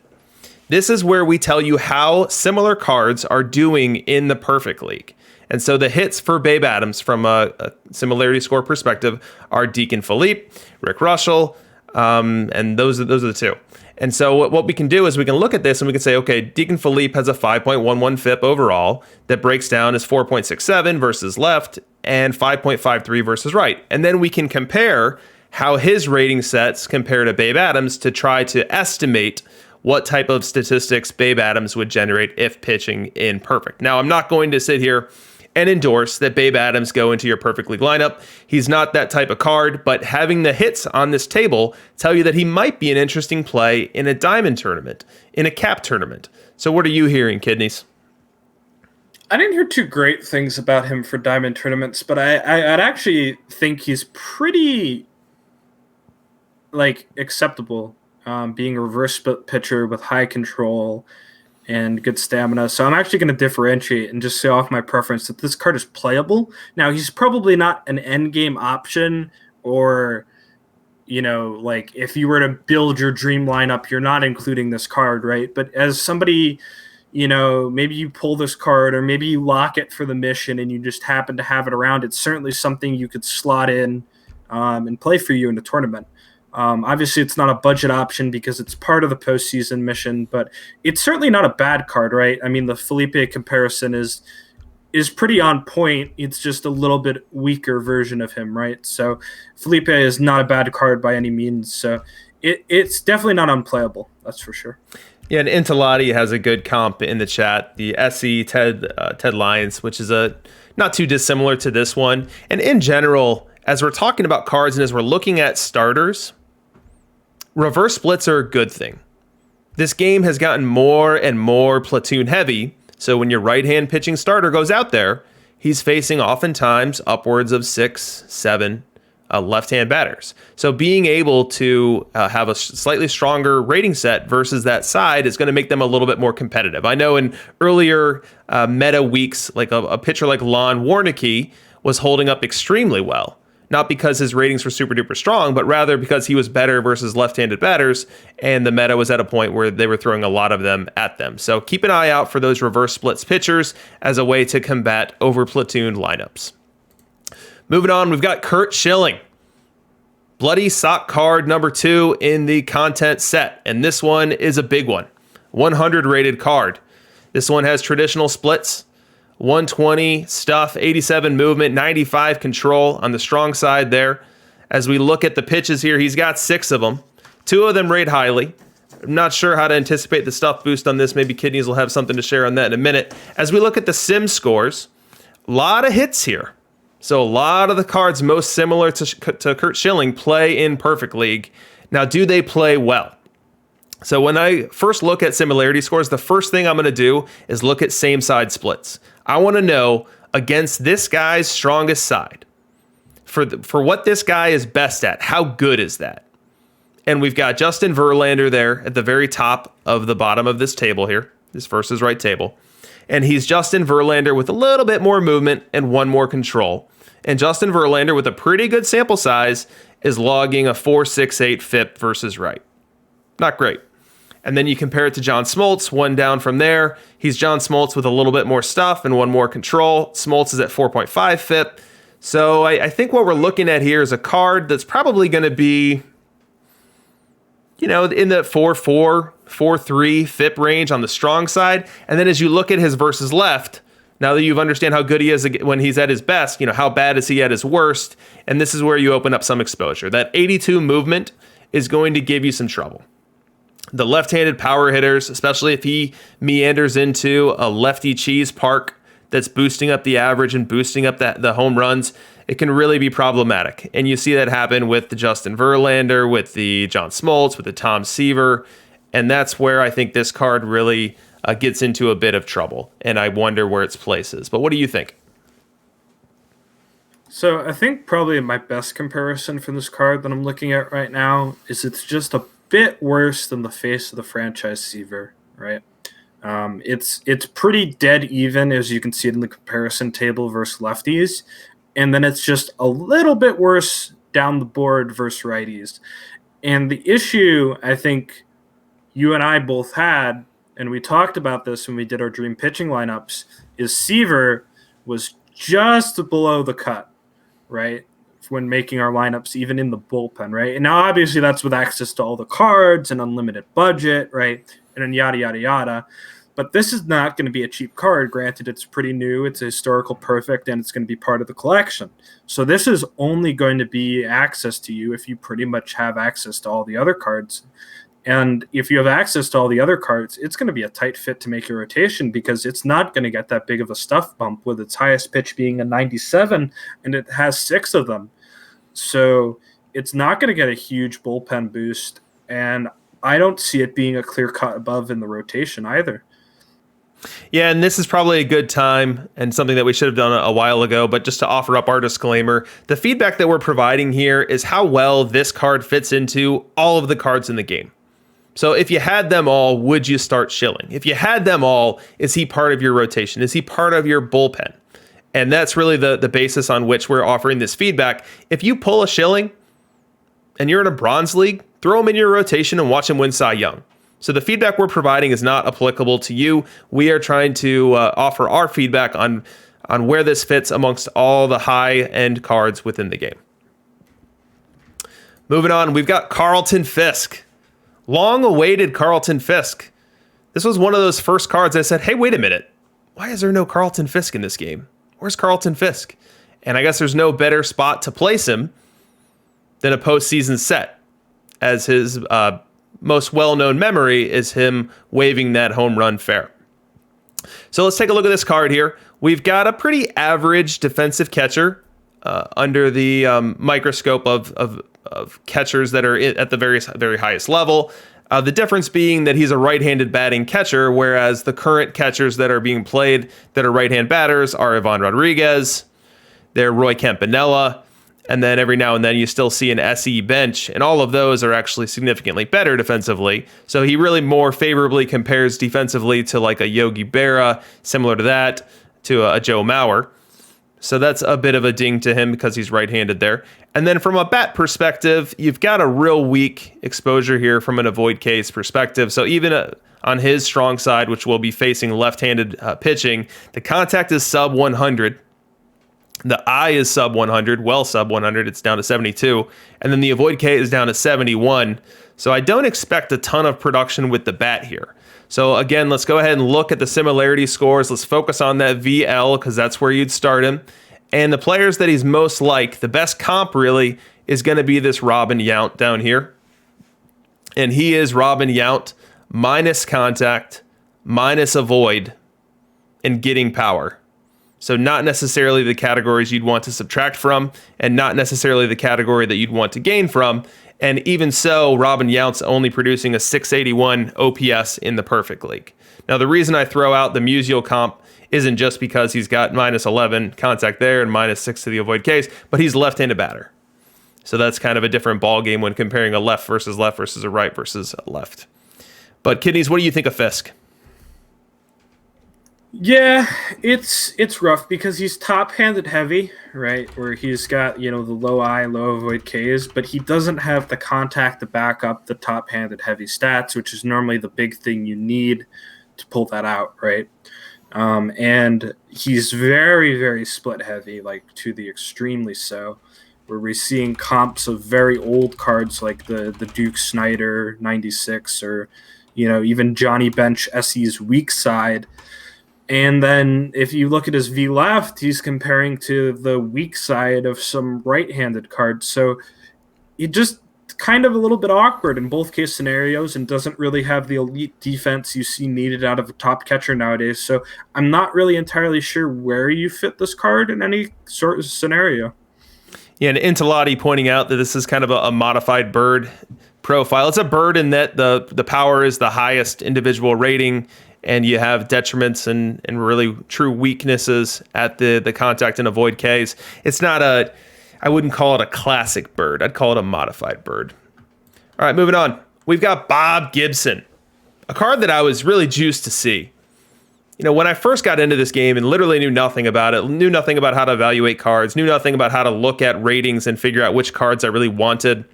This is where we tell you how similar cards are doing in the Perfect League. And so the hits for Babe Adams from a similarity score perspective are Deacon Philippe, Rick Russell, and those are the two. And so what we can do is we can look at this and we can say, okay, Deacon Philippe has a 5.11 FIP overall that breaks down as 4.67 versus left and 5.53 versus right. And then we can compare how his rating sets compare to Babe Adams to try to estimate what type of statistics Babe Adams would generate if pitching in Perfect. Now, I'm not going to sit here and endorse that Babe Adams go into your perfect league lineup. He's not that type of card, but having the hits on this table tell you that he might be an interesting play in a diamond tournament, in a cap tournament. So what are you hearing, Kidneys? I didn't hear too great things about him for diamond tournaments, but I'd actually think he's pretty acceptable, being a reverse split pitcher with high control and good stamina. So I'm actually going to differentiate and just say off my preference that this card is playable. Now, he's probably not an end game option, or if you were to build your dream lineup, you're not including this card, right? But as somebody, maybe you pull this card, or maybe you lock it for the mission and you just happen to have it around, it's certainly something you could slot in and play for you in the tournament. Obviously, it's not a budget option because it's part of the postseason mission, but it's certainly not a bad card, right? I mean, the Felipe comparison is pretty on point. It's just a little bit weaker version of him, right? So Felipe is not a bad card by any means. So it's definitely not unplayable, that's for sure. Yeah, and Intilati has a good comp in the chat, the SE Ted Lyons, which is not too dissimilar to this one. And in general, as we're talking about cards and as we're looking at starters, reverse splits are a good thing. This game has gotten more and more platoon heavy, so when your right-hand pitching starter goes out there, he's facing oftentimes upwards of 6, 7 left-hand batters. So being able to have a slightly stronger rating set versus that side is going to make them a little bit more competitive. I know in earlier meta weeks, like a pitcher like Lon Warnicki was holding up extremely well. Not because his ratings were super duper strong, but rather because he was better versus left-handed batters, and the meta was at a point where they were throwing a lot of them at them. So keep an eye out for those reverse splits pitchers as a way to combat over platooned lineups. Moving on, we've got Curt Schilling. Bloody sock card number 2 in the content set, and this one is a big one. 100 rated card. This one has traditional splits. 120 stuff, 87 movement, 95 control on the strong side there. As we look at the pitches here, he's got 6 of them. 2 of them rate highly. I'm not sure how to anticipate the stuff boost on this. Maybe Kidneys will have something to share on that in a minute. As we look at the sim scores, a lot of hits here. So a lot of the cards most similar to Curt Schilling play in Perfect League. Now, do they play well? So when I first look at similarity scores, the first thing I'm going to do is look at same side splits. I want to know against this guy's strongest side, for what this guy is best at, how good is that? And we've got Justin Verlander there at the very top of the bottom of this table here, this versus right table. And he's Justin Verlander with a little bit more movement and 1 more control. And Justin Verlander with a pretty good sample size is logging a 4.68 FIP versus right. Not great. And then you compare it to John Smoltz, 1 down from there. He's John Smoltz with a little bit more stuff and 1 more control. Smoltz is at 4.5 FIP. So I think what we're looking at here is a card that's probably going to be, in the 4.4, 4.3 FIP range on the strong side. And then as you look at his versus left, now that you understand how good he is when he's at his best, how bad is he at his worst? And this is where you open up some exposure. That 82 movement is going to give you some trouble. The left-handed power hitters, especially if he meanders into a lefty cheese park that's boosting up the average and boosting up the home runs, it can really be problematic. And you see that happen with the Justin Verlander, with the John Smoltz, with the Tom Seaver. And that's where I think this card really gets into a bit of trouble. And I wonder where its place is. But what do you think? So I think probably my best comparison for this card that I'm looking at right now is it's just a bit worse than the face of the franchise Seaver, right? It's pretty dead even, as you can see it in the comparison table versus lefties, and then it's just a little bit worse down the board versus righties. And the issue I think you and I both had, and we talked about this when we did our dream pitching lineups, is Seaver was just below the cut, right? When making our lineups, even in the bullpen, right? And now obviously that's with access to all the cards and unlimited budget, right? And then yada, yada, yada. But this is not going to be a cheap card. Granted, it's pretty new. It's a historical perfect, and it's going to be part of the collection. So this is only going to be access to you if you pretty much have access to all the other cards. And if you have access to all the other cards, it's going to be a tight fit to make your rotation because it's not going to get that big of a stuff bump with its highest pitch being a 97, and it has 6 of them. So it's not going to get a huge bullpen boost, and I don't see it being a clear cut above in the rotation either. Yeah, and this is probably a good time and something that we should have done a while ago, but just to offer up our disclaimer, the feedback that we're providing here is how well this card fits into all of the cards in the game. So if you had them all, would you start Schilling? If you had them all, is he part of your rotation? Is he part of your bullpen? And that's really the basis on which we're offering this feedback. If you pull a Schilling and you're in a bronze league, throw him in your rotation and watch him win Cy Young. So the feedback we're providing is not applicable to you. We are trying to offer our feedback on where this fits amongst all the high-end cards within the game. Moving on, we've got Carlton Fisk. Long-awaited Carlton Fisk. This was one of those first cards I said, hey, wait a minute. Why is there no Carlton Fisk in this game? Where's Carlton Fisk? And I guess there's no better spot to place him than a postseason set, as his most well-known memory is him waving that home run fair. So let's take a look at this card here. We've got a pretty average defensive catcher under the microscope of catchers that are at the very highest level. The difference being that he's a right-handed batting catcher, whereas the current catchers that are being played that are right-hand batters are Ivan Rodriguez, they're Roy Campanella, and then every now and then you still see an SE bench, and all of those are actually significantly better defensively. So he really more favorably compares defensively to like a Yogi Berra, similar to that, to a Joe Mauer. So that's a bit of a ding to him because he's right-handed there. And then from a bat perspective, you've got a real weak exposure here from an avoid case perspective. So even on his strong side, which will be facing left-handed pitching, the contact is sub 100. The eye is sub 100, well sub 100. It's down to 72. And then the avoid K is down to 71. So I don't expect a ton of production with the bat here. So again, let's go ahead and look at the similarity scores. Let's focus on that VL because that's where you'd start him. And the players that he's most like, the best comp really is going to be this Robin Yount down here. And he is Robin Yount minus contact, minus avoid, and getting power. So not necessarily the categories you'd want to subtract from, and not necessarily the category that you'd want to gain from. And even so, Robin Yount's only producing a 681 OPS in the perfect league. Now, the reason I throw out the Musial comp isn't just because he's got minus 11 contact there and minus 6 to the avoid case, but he's a left-handed batter. So that's kind of a different ball game when comparing a left versus a right versus a left. But Kidneys, what do you think of Fisk? Yeah, it's rough because he's top-handed heavy, right? Where he's got, the low eye, low avoid Ks, but he doesn't have the contact to back up the top-handed heavy stats, which is normally the big thing you need to pull that out, right? And he's very, very split heavy, like to the extremely so, where we're seeing comps of very old cards like the Duke Snyder 96 or, even Johnny Bench SE's weak side. And then if you look at his V left, he's comparing to the weak side of some right-handed cards. So it just kind of a little bit awkward in both case scenarios and doesn't really have the elite defense you see needed out of a top catcher nowadays. So I'm not really entirely sure where you fit this card in any sort of scenario. Yeah, and Intilati pointing out that this is kind of a modified bird profile. It's a bird in that the power is the highest individual rating, and you have detriments and really true weaknesses at the contact and avoid Ks. It's not I wouldn't call it a classic bird. I'd call it a modified bird. All right, moving on. We've got Bob Gibson, a card that I was really juiced to see. When I first got into this game and literally knew nothing about it, knew nothing about how to evaluate cards, knew nothing about how to look at ratings and figure out which cards I really wanted,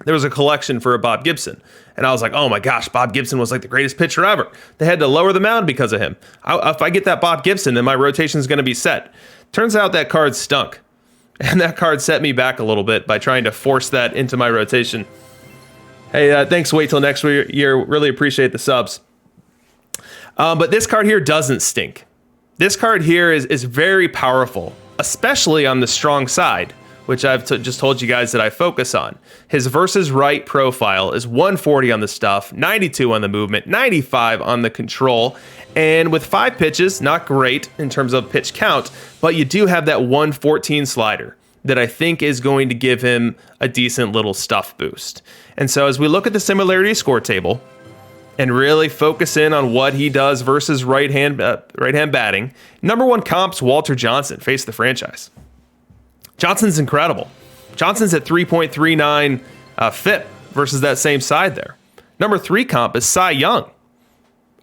there was a collection for a Bob Gibson. And I was like, oh my gosh, Bob Gibson was like the greatest pitcher ever. They had to lower the mound because of him. If I get that Bob Gibson, then my rotation is going to be set. Turns out that card stunk. And that card set me back a little bit by trying to force that into my rotation. Hey, thanks. Wait till next year. Really appreciate the subs. But this card here doesn't stink. This card here is very powerful, especially on the strong side, which I've just told you guys that I focus on. His versus right profile is 140 on the stuff, 92 on the movement, 95 on the control, and with 5 pitches, not great in terms of pitch count, but you do have that 114 slider that I think is going to give him a decent little stuff boost. And so as we look at the similarity score table and really focus in on what he does versus right-hand batting, number 1 comp's Walter Johnson, face of the franchise. Johnson's incredible. Johnson's at 3.39 FIP versus that same side there. Number 3 comp is Cy Young,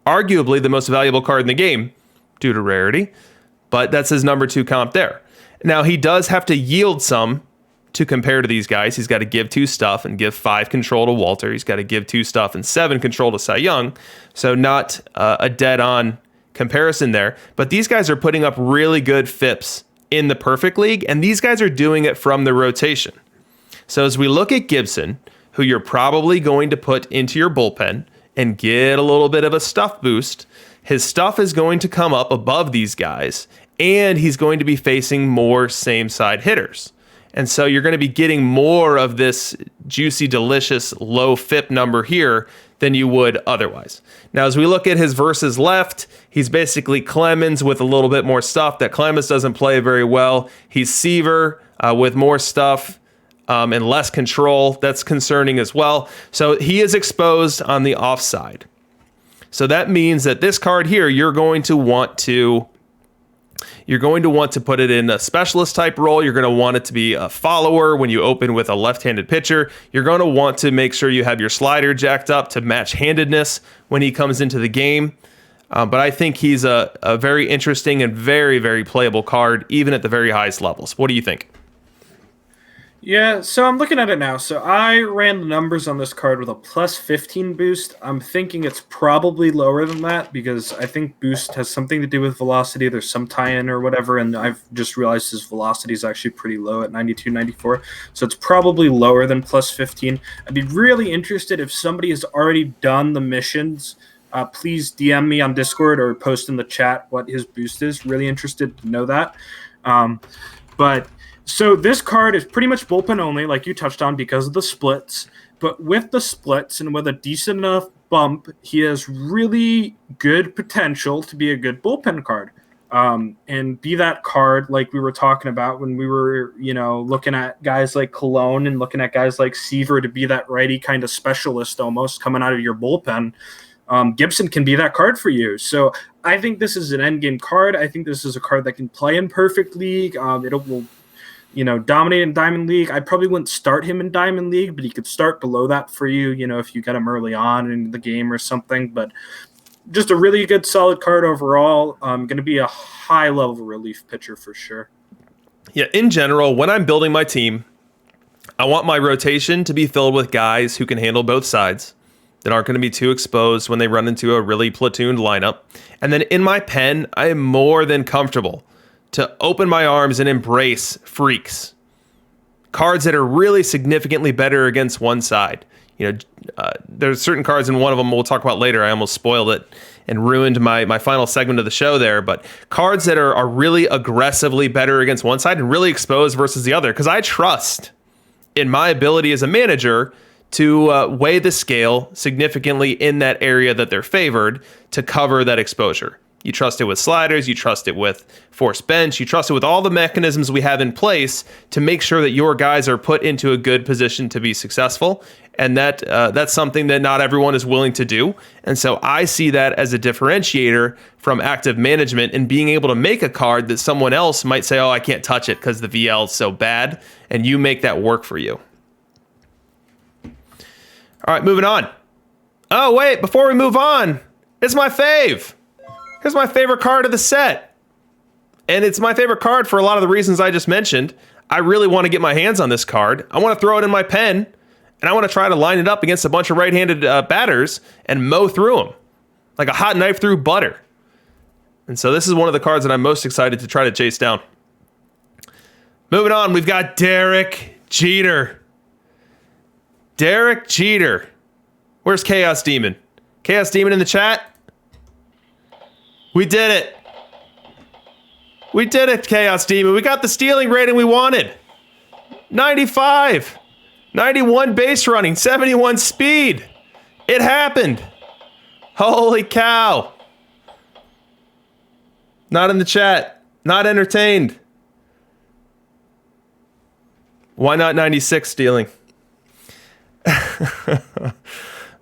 arguably the most valuable card in the game due to rarity, but that's his number 2 comp there. Now, he does have to yield some to compare to these guys. He's got to give 2 stuff and give 5 control to Walter. He's got to give 2 stuff and 7 control to Cy Young. So not a dead-on comparison there. But these guys are putting up really good FIPs in the perfect league, and these guys are doing it from the rotation. So as we look at Gibson, who you're probably going to put into your bullpen and get a little bit of a stuff boost, his stuff is going to come up above these guys, and he's going to be facing more same-side hitters. And so you're going to be getting more of this juicy, delicious, low FIP number here than you would otherwise. Now, as we look at his versus left, he's basically Clemens with a little bit more stuff that Clemens doesn't play very well. He's Seaver with more stuff and less control. That's concerning as well. So he is exposed on the offside. So that means that this card here, you're going to want to put it in a specialist type role. You're going to want it to be a follower when you open with a left-handed pitcher. You're going to want to make sure you have your slider jacked up to match handedness when he comes into the game. But I think he's a very interesting and very, very playable card, even at the very highest levels. What do you think? Yeah, so I'm looking at it now. So I ran the numbers on this card with a plus 15 boost. I'm thinking it's probably lower than that because I think boost has something to do with velocity. There's some tie-in or whatever, and I've just realized his velocity is actually pretty low at 92, 94. So it's probably lower than plus 15. I'd be really interested if somebody has already done the missions. Please DM me on Discord or post in the chat what his boost is. Really interested to know that. So this card is pretty much bullpen only, like you touched on, because of the splits. But with the splits and with a decent enough bump, he has really good potential to be a good bullpen card. And be that card like we were talking about when we were, looking at guys like Cologne and looking at guys like Seaver to be that righty kind of specialist almost coming out of your bullpen. Gibson can be that card for you. So I think this is an endgame card. I think this is a card that can play in Perfect League. It will dominate in Diamond League. I probably wouldn't start him in Diamond League, but he could start below that for you, if you get him early on in the game or something. But just a really good, solid card overall. Going to be a high-level relief pitcher for sure. Yeah, in general, when I'm building my team, I want my rotation to be filled with guys who can handle both sides, that aren't going to be too exposed when they run into a really platooned lineup. And then in my pen, I am more than comfortable to open my arms and embrace freaks. Cards that are really significantly better against one side. There's certain cards, and one of them we'll talk about later. I almost spoiled it and ruined my final segment of the show there. But cards that are really aggressively better against one side and really exposed versus the other. Because I trust in my ability as a manager to weigh the scale significantly in that area that they're favored to cover that exposure. You trust it with sliders, you trust it with forced bench, you trust it with all the mechanisms we have in place to make sure that your guys are put into a good position to be successful. And that's something that not everyone is willing to do. And so I see that as a differentiator from active management and being able to make a card that someone else might say, oh, I can't touch it because the VL is so bad, and you make that work for you. All right, moving on. Oh, wait, before we move on, it's my fave. Here's my favorite card of the set. And it's my favorite card for a lot of the reasons I just mentioned. I really want to get my hands on this card. I want to throw it in my pen, and I want to try to line it up against a bunch of right-handed batters and mow through them like a hot knife through butter. And so this is one of the cards that I'm most excited to try to chase down. Moving on, we've got Derek Jeter. Derek Jeter. Where's Chaos Demon? Chaos Demon in the chat? We did it. We did it, Chaos Demon. We got the stealing rating we wanted. 95, 91 base running, 71 speed. It happened. Holy cow. Not in the chat. Not entertained. Why not 96 stealing?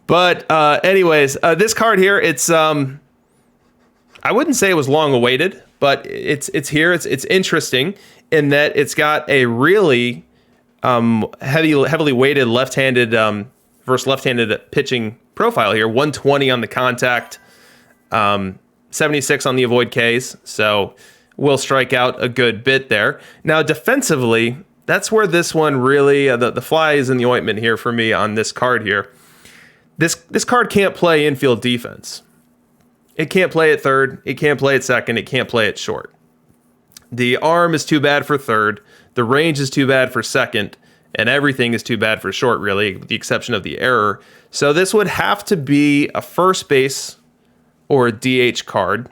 But anyways, this card here, it's I wouldn't say it was long awaited, but it's here. It's interesting in that it's got a really heavily weighted left-handed versus left-handed pitching profile here. 120 on the contact, 76 on the avoid Ks. So will strike out a good bit there. Now defensively, that's where this one really the fly is in the ointment here for me on this card here. This card can't play infield defense. It can't play at third. It can't play at second. It can't play at short. The arm is too bad for third. The range is too bad for second. And everything is too bad for short, really, with the exception of the error. So this would have to be a first base or a DH card.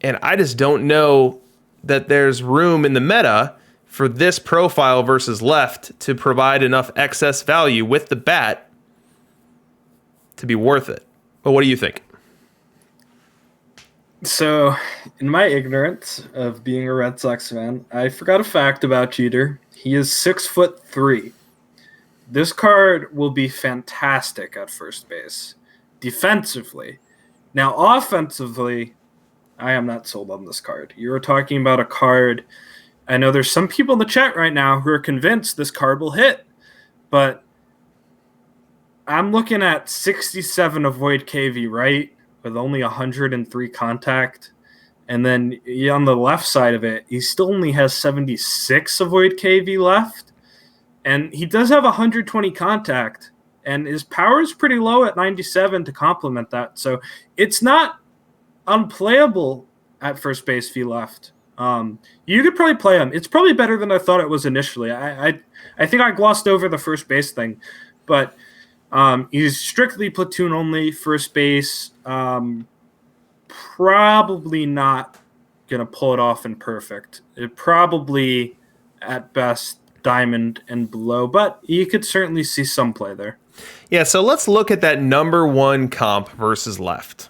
And I just don't know that there's room in the meta for this profile versus left to provide enough excess value with the bat to be worth it. But what do you think? So, in my ignorance of being a Red Sox fan, I forgot a fact about Jeter. He is 6'3". This card will be fantastic at first base, defensively. Now, offensively, I am not sold on this card. You're talking about a card. I know there's some people in the chat right now who are convinced this card will hit, but I'm looking at 67 avoid KV right with only 103 contact. And then on the left side of it, he still only has 76 avoid KV left. And he does have 120 contact. And his power is pretty low at 97 to complement that. So it's not unplayable at first base if he left. You could probably play him. It's probably better than I thought it was initially. I think I glossed over the first base thing. But he's strictly platoon only, first base. Probably not going to pull it off in perfect. It probably, at best, diamond and below. But you could certainly see some play there. Yeah, so let's look at that number one comp versus left.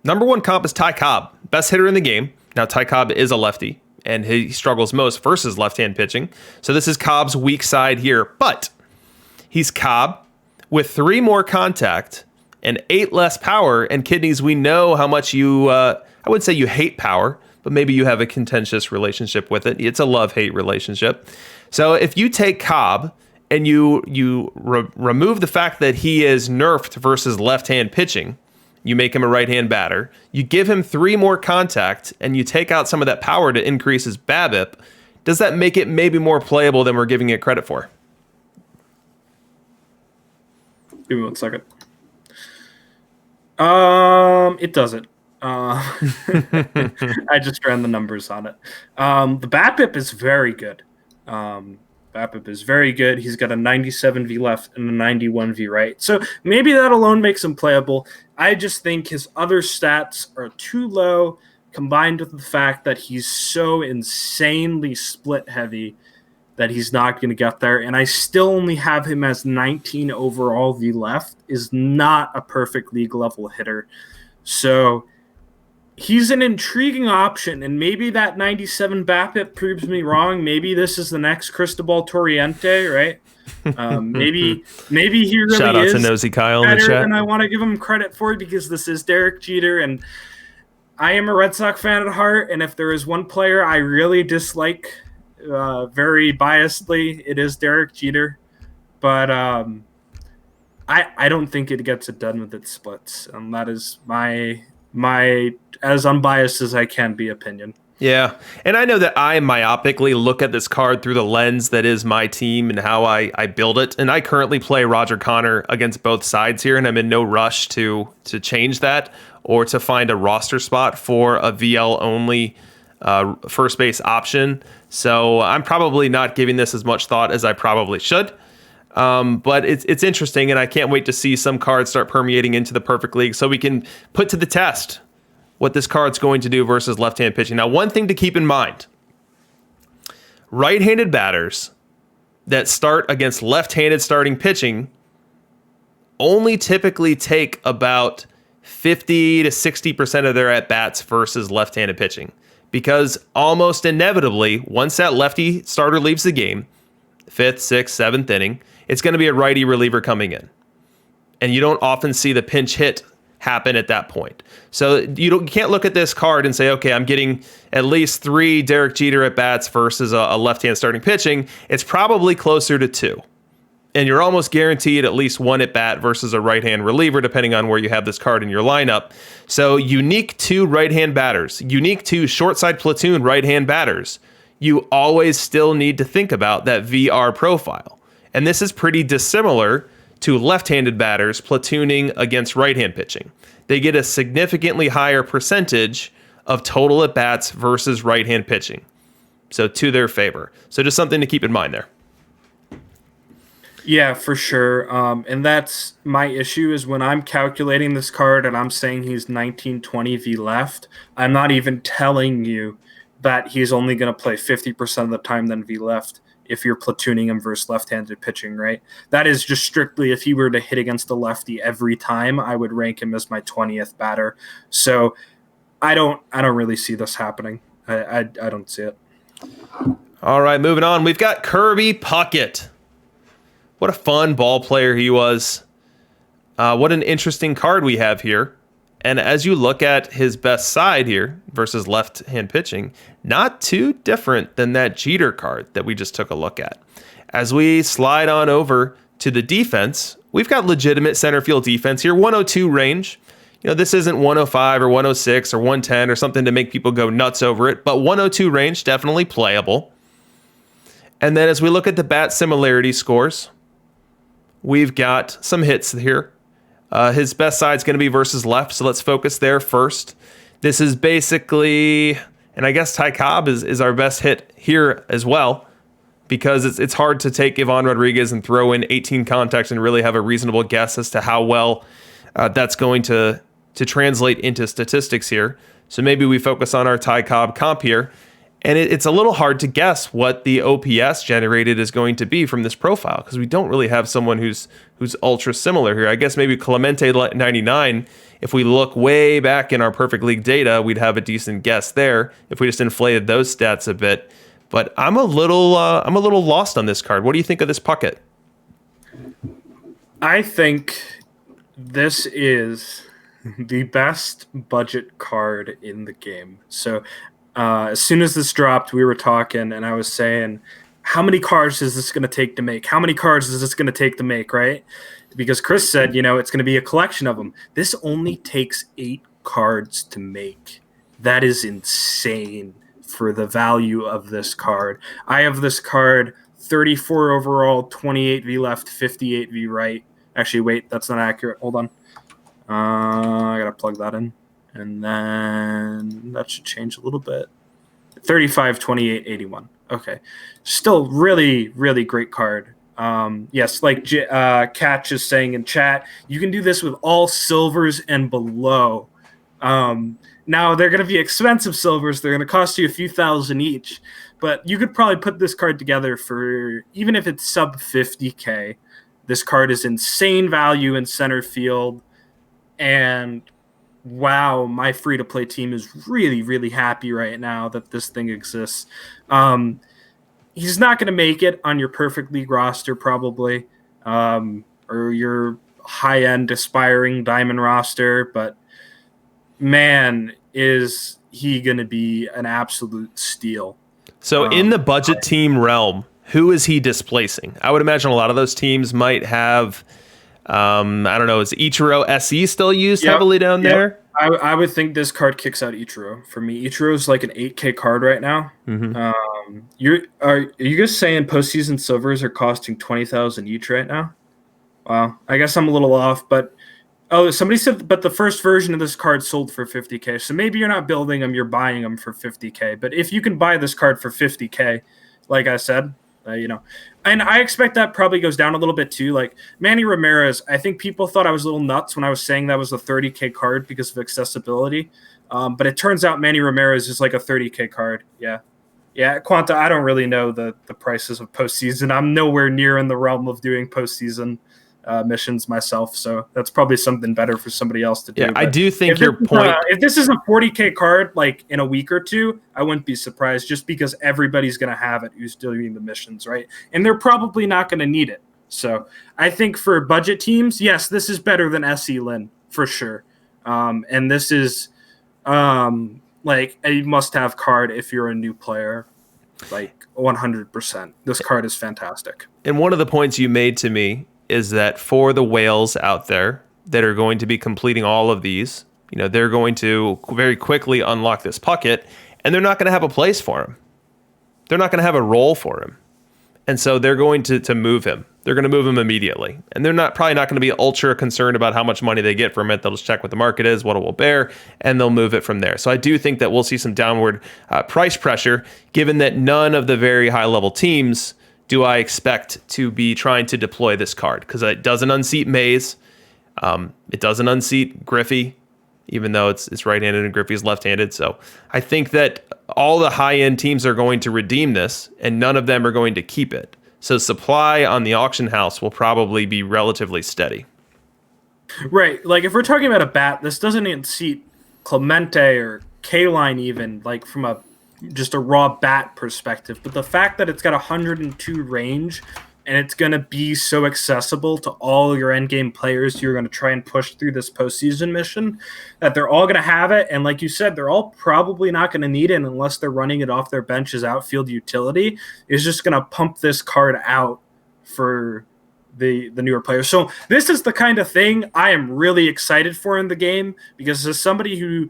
Number one comp is Ty Cobb, best hitter in the game. Now, Ty Cobb is a lefty, and he struggles most versus left-hand pitching. So this is Cobb's weak side here. But he's Cobb with 3 more contact and 8 less power. And Kidneys, we know how much you, I wouldn't say you hate power, but maybe you have a contentious relationship with it. It's a love-hate relationship. So if you take Cobb and you remove the fact that he is nerfed versus left-hand pitching, you make him a right-hand batter, you give him 3 more contact, and you take out some of that power to increase his BABIP, does that make it maybe more playable than we're giving it credit for? Give me 1 second. It doesn't. I just ran the numbers on it. The BABIP is very good. BABIP is very good. He's got a 97 V left and a 91 V right. So maybe that alone makes him playable. I just think his other stats are too low, combined with the fact that he's so insanely split heavy that he's not going to get there. And I still only have him as 19 overall V left, is not a perfect league level hitter. So he's an intriguing option, and maybe that 97 BABIP proves me wrong. Maybe this is the next Cristobal Torriente, right? Maybe he really Shout out is to Nosy Kyle in the better chat. than I want to give him credit for, because this is Derek Jeter, and I am a Red Sox fan at heart. And if there is one player I really dislike, very biasedly, it is Derek Jeter. But I don't think it gets it done with its splits, and that is my as unbiased as I can be opinion. Yeah, and I know that I myopically look at this card through the lens that is my team and how I build it. And I currently play Roger Connor against both sides here, and I'm in no rush to change that or to find a roster spot for a VL only first base option. So I'm probably not giving this as much thought as I probably should. But it's interesting, and I can't wait to see some cards start permeating into the perfect league so we can put to the test what this card's going to do versus left-hand pitching. Now, one thing to keep in mind, right-handed batters that start against left-handed starting pitching only typically take about 50 to 60% of their at-bats versus left-handed pitching. Because almost inevitably, once that lefty starter leaves the game, 5th, 6th, 7th inning, it's going to be a righty reliever coming in. And you don't often see the pinch hit happen at that point. So you can't look at this card and say, okay, I'm getting at least 3 Derek Jeter at-bats versus a left-hand starting pitching. It's probably closer to 2. And you're almost guaranteed at least 1 at-bat versus a right-hand reliever, depending on where you have this card in your lineup. So unique to right-hand batters, unique to short side platoon right-hand batters, you always still need to think about that VR profile. And this is pretty dissimilar to left-handed batters platooning against right-hand pitching. They get a significantly higher percentage of total at-bats versus right-hand pitching. So to their favor. So just something to keep in mind there. Yeah, for sure. And that's my issue is when I'm calculating this card and I'm saying he's 1920 V left, I'm not even telling you that he's only going to play 50% of the time than V left if you're platooning him versus left-handed pitching, right? That is just strictly if he were to hit against the lefty every time, I would rank him as my 20th batter. So I don't really see this happening. I don't see it. All right, moving on. We've got Kirby Puckett. What a fun ball player he was. What an interesting card we have here. And as you look at his best side here versus left-hand pitching, not too different than that Jeter card that we just took a look at. As we slide on over to the defense, we've got legitimate center field defense here, 102 range. You know, this isn't 105 or 106 or 110 or something to make people go nuts over it, but 102 range, definitely playable. And then as we look at the bat similarity scores, we've got some hits here. His best side is going to be versus left, so let's focus there first. This is basically, and I guess Ty Cobb is our best hit here as well, because it's hard to take Ivan Rodriguez and throw in 18 contacts and really have a reasonable guess as to how well that's going to translate into statistics here. So maybe we focus on our Ty Cobb comp here. And it's a little hard to guess what the OPS generated is going to be from this profile because we don't really have someone who's ultra similar here. I guess maybe Clemente 99. If we look way back in our Perfect League data, we'd have a decent guess there if we just inflated those stats a bit. But I'm a little lost on this card. What do you think of this Puckett? I think this is the best budget card in the game. So as soon as this dropped, we were talking, and I was saying, how many cards is this going to take to make? How many cards is this going to take to make, right? Because Chris said, it's going to be a collection of them. This only takes 8 cards to make. That is insane for the value of this card. I have this card 34 overall, 28 V left, 58 V right. Actually, wait, that's not accurate. Hold on. I got to plug that in. And then that should change a little bit. 35, 28, 81. Okay. Still really, really great card. Yes, like Catch is saying in chat, you can do this with all silvers and below. Now, they're going to be expensive silvers. They're going to cost you a few thousand each. But you could probably put this card together for, even if it's sub 50K, this card is insane value in center field. And wow, my free-to-play team is really, really happy right now that this thing exists. He's not going to make it on your Perfect League roster probably, or your high-end aspiring diamond roster, but man, is he going to be an absolute steal. So in the budget team realm, who is he displacing? I would imagine a lot of those teams might have... I don't know. Is Ichiro SE still used heavily down there? I would think this card kicks out Ichiro for me. Ichiro is like an 8K card right now. Mm-hmm. Are you guys saying postseason silvers are costing 20,000 each right now? Wow, I guess I'm a little off. But somebody said, but the first version of this card sold for 50K. So maybe you're not building them, you're buying them for 50K. But if you can buy this card for 50K, like I said. And I expect that probably goes down a little bit too. Like Manny Ramirez, I think people thought I was a little nuts when I was saying that was a 30K card because of accessibility. But it turns out Manny Ramirez is like a 30K card. Yeah. Yeah, Quanta, I don't really know the prices of postseason. I'm nowhere near in the realm of doing postseason missions myself, so that's probably something better for somebody else to do. Yeah, I But do think your point. if this is a 40K card, like in a week or two, I wouldn't be surprised, just because everybody's going to have it who's doing the missions, right? And they're probably not going to need it. So I think for budget teams, yes, this is better than SE Lin for sure. And this is like a must-have card if you're a new player, like 100%. This card is fantastic. And one of the points you made to me is that for the whales out there that are going to be completing all of these, they're going to very quickly unlock this Puckett, and they're not going to have a place for him. They're not going to have a role for him. And so they're going to move him. They're going to move him immediately. And they're probably not going to be ultra concerned about how much money they get from it. They'll just check what the market is, what it will bear, and they'll move it from there. So I do think that we'll see some downward price pressure, given that none of the very high-level teams do I expect to be trying to deploy this card, because it doesn't unseat Maze. It doesn't unseat Griffey, even though it's right-handed and Griffey's left-handed. So I think that all the high-end teams are going to redeem this, and none of them are going to keep it. So supply on the auction house will probably be relatively steady. Right. Like, if we're talking about a bat, this doesn't unseat Clemente or K-Line even, like from just a raw bat perspective. But the fact that it's got 102 range, and it's going to be so accessible to all your endgame players you're going to try and push through this postseason mission, that they're all going to have it. And like you said, they're all probably not going to need it unless they're running it off their bench as outfield utility. Is just going to pump this card out for the newer players. So this is the kind of thing I am really excited for in the game, because as somebody who,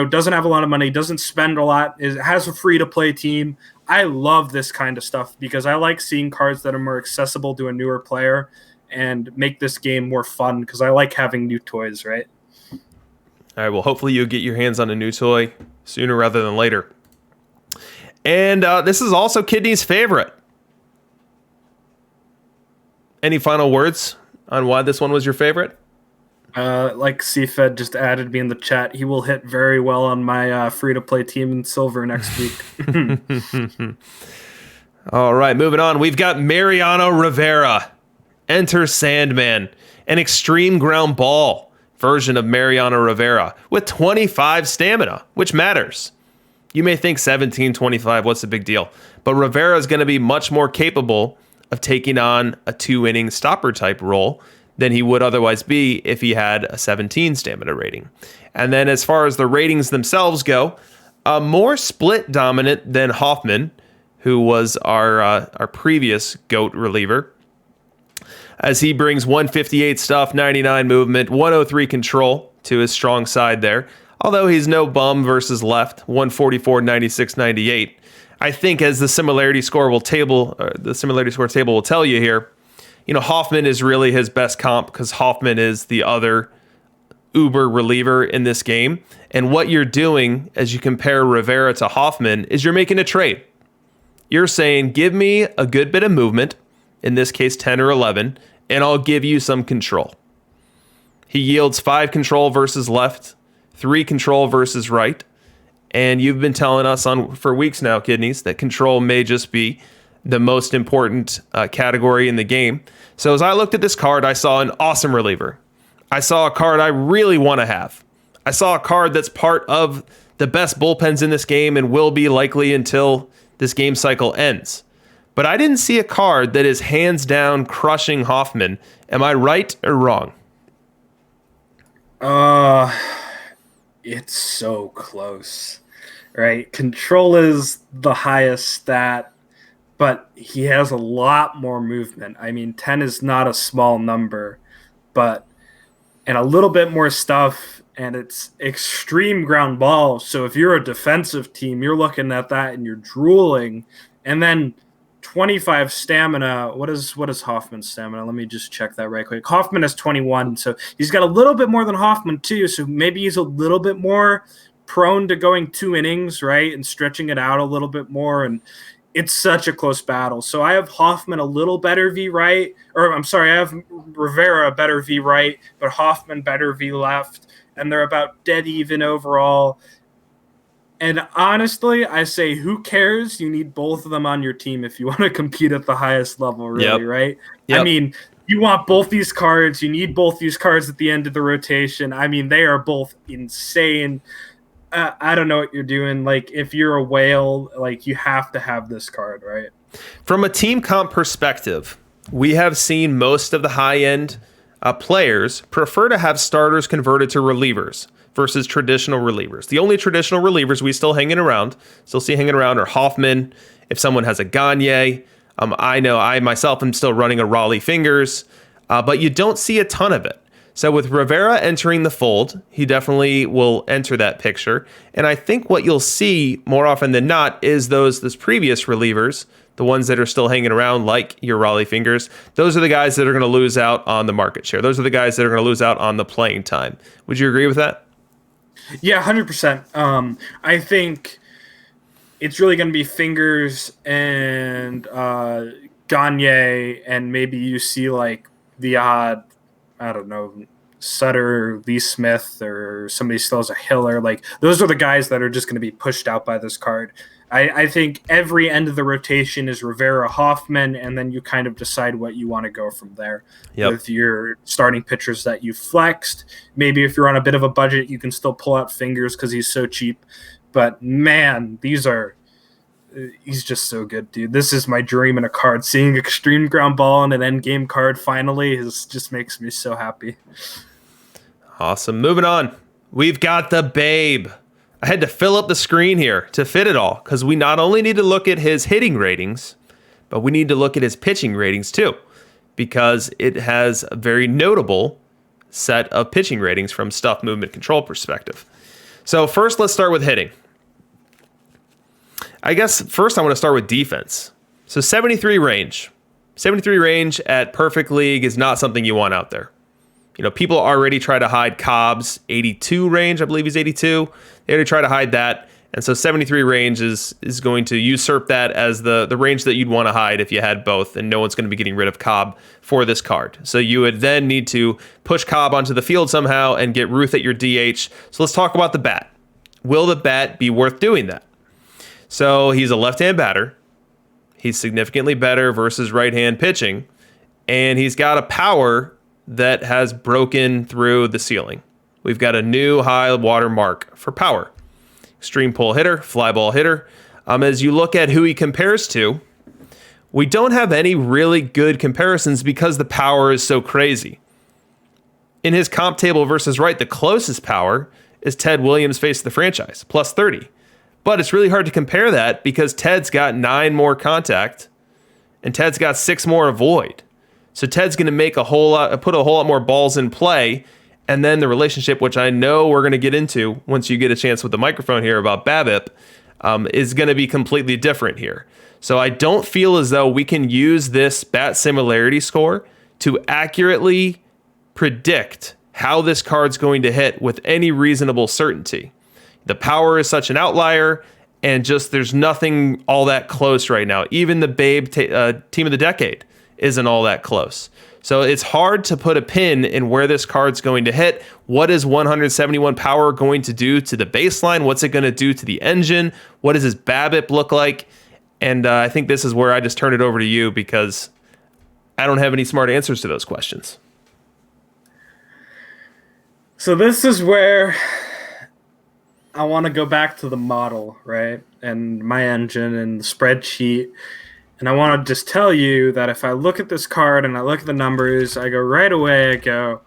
doesn't have a lot of money, doesn't spend a lot, has a free-to-play team, I love this kind of stuff because I like seeing cards that are more accessible to a newer player and make this game more fun, because I like having new toys, right? All right, well, hopefully you'll get your hands on a new toy sooner rather than later. And this is also Kidney's favorite. Any final words on why this one was your favorite? Like CFed just added me in the chat, he will hit very well on my free-to-play team in Silver next week. All right, moving on. We've got Mariano Rivera. Enter Sandman, an extreme ground ball version of Mariano Rivera with 25 stamina, which matters. You may think 17, 25, what's the big deal? But Rivera is going to be much more capable of taking on a 2-inning stopper type role than he would otherwise be if he had a 17 stamina rating. And then as far as the ratings themselves go, more split dominant than Hoffman, who was our previous GOAT reliever, as he brings 158 stuff, 99 movement, 103 control to his strong side there. Although he's no bum versus left, 144, 96, 98. I think as the similarity score table will tell you here, Hoffman is really his best comp, because Hoffman is the other uber reliever in this game. And what you're doing as you compare Rivera to Hoffman is you're making a trade. You're saying, give me a good bit of movement, in this case 10 or 11, and I'll give you some control. He yields 5 control versus left, 3 control versus right. And you've been telling us for weeks now, Kidneys, that control may just be the most important category in the game. So as I looked at this card, I saw an awesome reliever. I saw a card I really want to have. I saw a card that's part of the best bullpens in this game and will be likely until this game cycle ends. But I didn't see a card that is hands down crushing Hoffman. Am I right or wrong? It's so close, right? Control is the highest stat, but he has a lot more movement. I mean, 10 is not a small number, and a little bit more stuff, and it's extreme ground ball. So if you're a defensive team, you're looking at that and you're drooling. And then 25 stamina. What is Hoffman's stamina? Let me just check that right quick. Hoffman has 21, so he's got a little bit more than Hoffman too. So maybe he's a little bit more prone to going 2 innings, right, and stretching it out a little bit more. And it's such a close battle. So I have Hoffman a little better V right, or I'm sorry, I have Rivera better V right, but Hoffman better V left, and they're about dead even overall. And honestly, I say, who cares? You need both of them on your team if you want to compete at the highest level, really, Yep. right? I Yep. mean, you want both these cards. You need both these cards at the end of the rotation. I mean, they are both insane. I don't know what you're doing. Like, if you're a whale, like, you have to have this card, right? From a team comp perspective, we have seen most of the high-end players prefer to have starters converted to relievers versus traditional relievers. The only traditional relievers we still see hanging around are Hoffman. If someone has a Gagne, I know I myself am still running a Raleigh Fingers, but you don't see a ton of it. So with Rivera entering the fold, he definitely will enter that picture. And I think what you'll see more often than not is those previous relievers, the ones that are still hanging around like your Raleigh Fingers. Those are the guys that are going to lose out on the market share. Those are the guys that are going to lose out on the playing time. Would you agree with that? Yeah, 100%. I think it's really going to be Fingers and Gagne, and maybe you see like the odd, I don't know, Sutter, Lee Smith, or somebody still has a Hiller. Like, those are the guys that are just going to be pushed out by this card. I think every end of the rotation is Rivera, Hoffman, and then you kind of decide what you want to go from there with your starting pitchers that you flexed. Maybe if you're on a bit of a budget, you can still pull out Fingers because he's so cheap. But man, he's just so good, dude. This is my dream in a card. Seeing Extreme Ground Ball in an endgame card finally just makes me so happy. Awesome. Moving on. We've got the Babe. I had to fill up the screen here to fit it all because we not only need to look at his hitting ratings, but we need to look at his pitching ratings too, because it has a very notable set of pitching ratings from stuff movement control perspective. So first, let's start with hitting. I guess first I want to start with defense. So 73 range. 73 range at Perfect League is not something you want out there. You know, people already try to hide Cobb's 82 range. I believe he's 82. They already try to hide that. And so 73 range is going to usurp that as the range that you'd want to hide if you had both, and no one's going to be getting rid of Cobb for this card. So you would then need to push Cobb onto the field somehow and get Ruth at your DH. So let's talk about the bat. Will the bat be worth doing that? So he's a left-hand batter. He's significantly better versus right-hand pitching, and he's got a power that has broken through the ceiling. We've got a new high water mark for power. Extreme pull hitter, fly ball hitter. As you look at who he compares to, we don't have any really good comparisons because the power is so crazy. In his comp table versus right, the closest power is Ted Williams' face of the franchise, plus 30. But it's really hard to compare that because Ted's got 9 more contact and Ted's got 6 more avoid. So Ted's going to make put a whole lot more balls in play. And then the relationship, which I know we're going to get into once you get a chance with the microphone here about BABIP, is going to be completely different here. So I don't feel as though we can use this bat similarity score to accurately predict how this card's going to hit with any reasonable certainty. The power is such an outlier, and just there's nothing all that close right now. Even the Babe team of the decade isn't all that close. So it's hard to put a pin in where this card's going to hit. What is 171 power going to do to the baseline? What's it going to do to the engine? What does his BABIP look like? And I think this is where I just turn it over to you because I don't have any smart answers to those questions. So this is where I want to go back to the model, right? And my engine and the spreadsheet. And I want to just tell you that if I look at this card and I look at the numbers, I go right away, I go,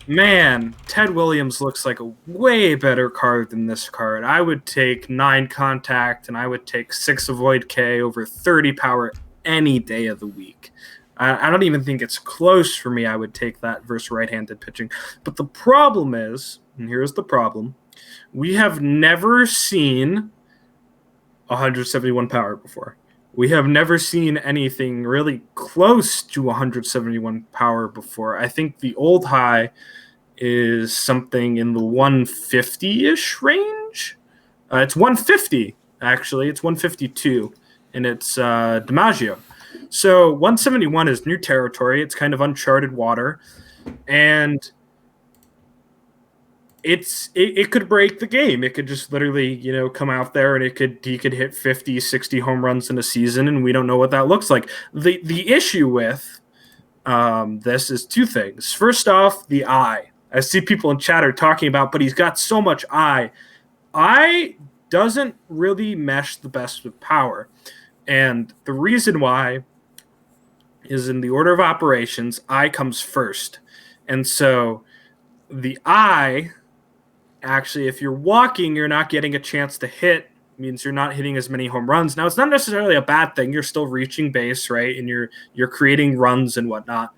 man, Ted Williams looks like a way better card than this card. I would take 9 contact and I would take 6 avoid K over 30 power any day of the week. I don't even think it's close for me. I would take that versus right-handed pitching. But the problem is, and here's the problem, we have never seen 171 power before. We have never seen anything really close to 171 power before. I think the old high is something in the 150-ish range. It's 150, actually. It's 152, and it's DiMaggio. So 171 is new territory. It's kind of uncharted water. And it could break the game. It could just literally, come out there and he could hit 50, 60 home runs in a season, and we don't know what that looks like. The issue with this is two things. First off, the eye. I see people in chat are talking about, but he's got so much eye. Eye doesn't really mesh the best with power. And the reason why is in the order of operations, eye comes first. And so the eye, actually, if you're walking, you're not getting a chance to hit, means you're not hitting as many home runs. Now, it's not necessarily a bad thing. You're still reaching base, right? And you're creating runs and whatnot.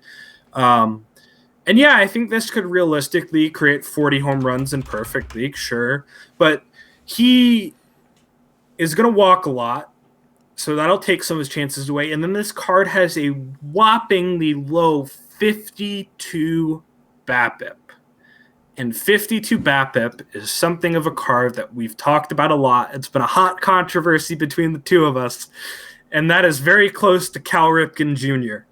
And yeah, I think this could realistically create 40 home runs in perfect league, sure. But he is going to walk a lot, so that'll take some of his chances away. And then this card has a whoppingly low 52 BABIP. And 52 BABIP is something of a card that we've talked about a lot. It's been a hot controversy between the two of us, and that is very close to Cal Ripken Jr.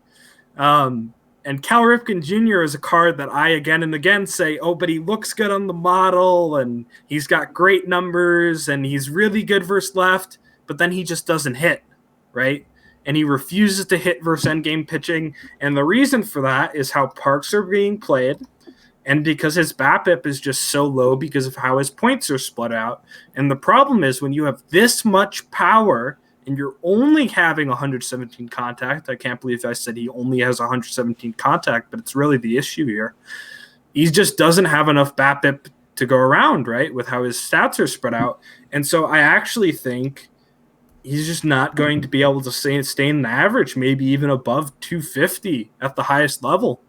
And Cal Ripken Jr. is a card that I again and again say, oh, but he looks good on the model, and he's got great numbers, and he's really good versus left, but then he just doesn't hit, right? And he refuses to hit versus endgame pitching. And the reason for that is how parks are being played, and because his BABIP is just so low because of how his points are split out. And the problem is when you have this much power and you're only having 117 contact, I can't believe I said he only has 117 contact, but it's really the issue here. He just doesn't have enough BABIP to go around, right, with how his stats are spread out. And so I actually think he's just not going to be able to stay in the average, maybe even above 250 at the highest level.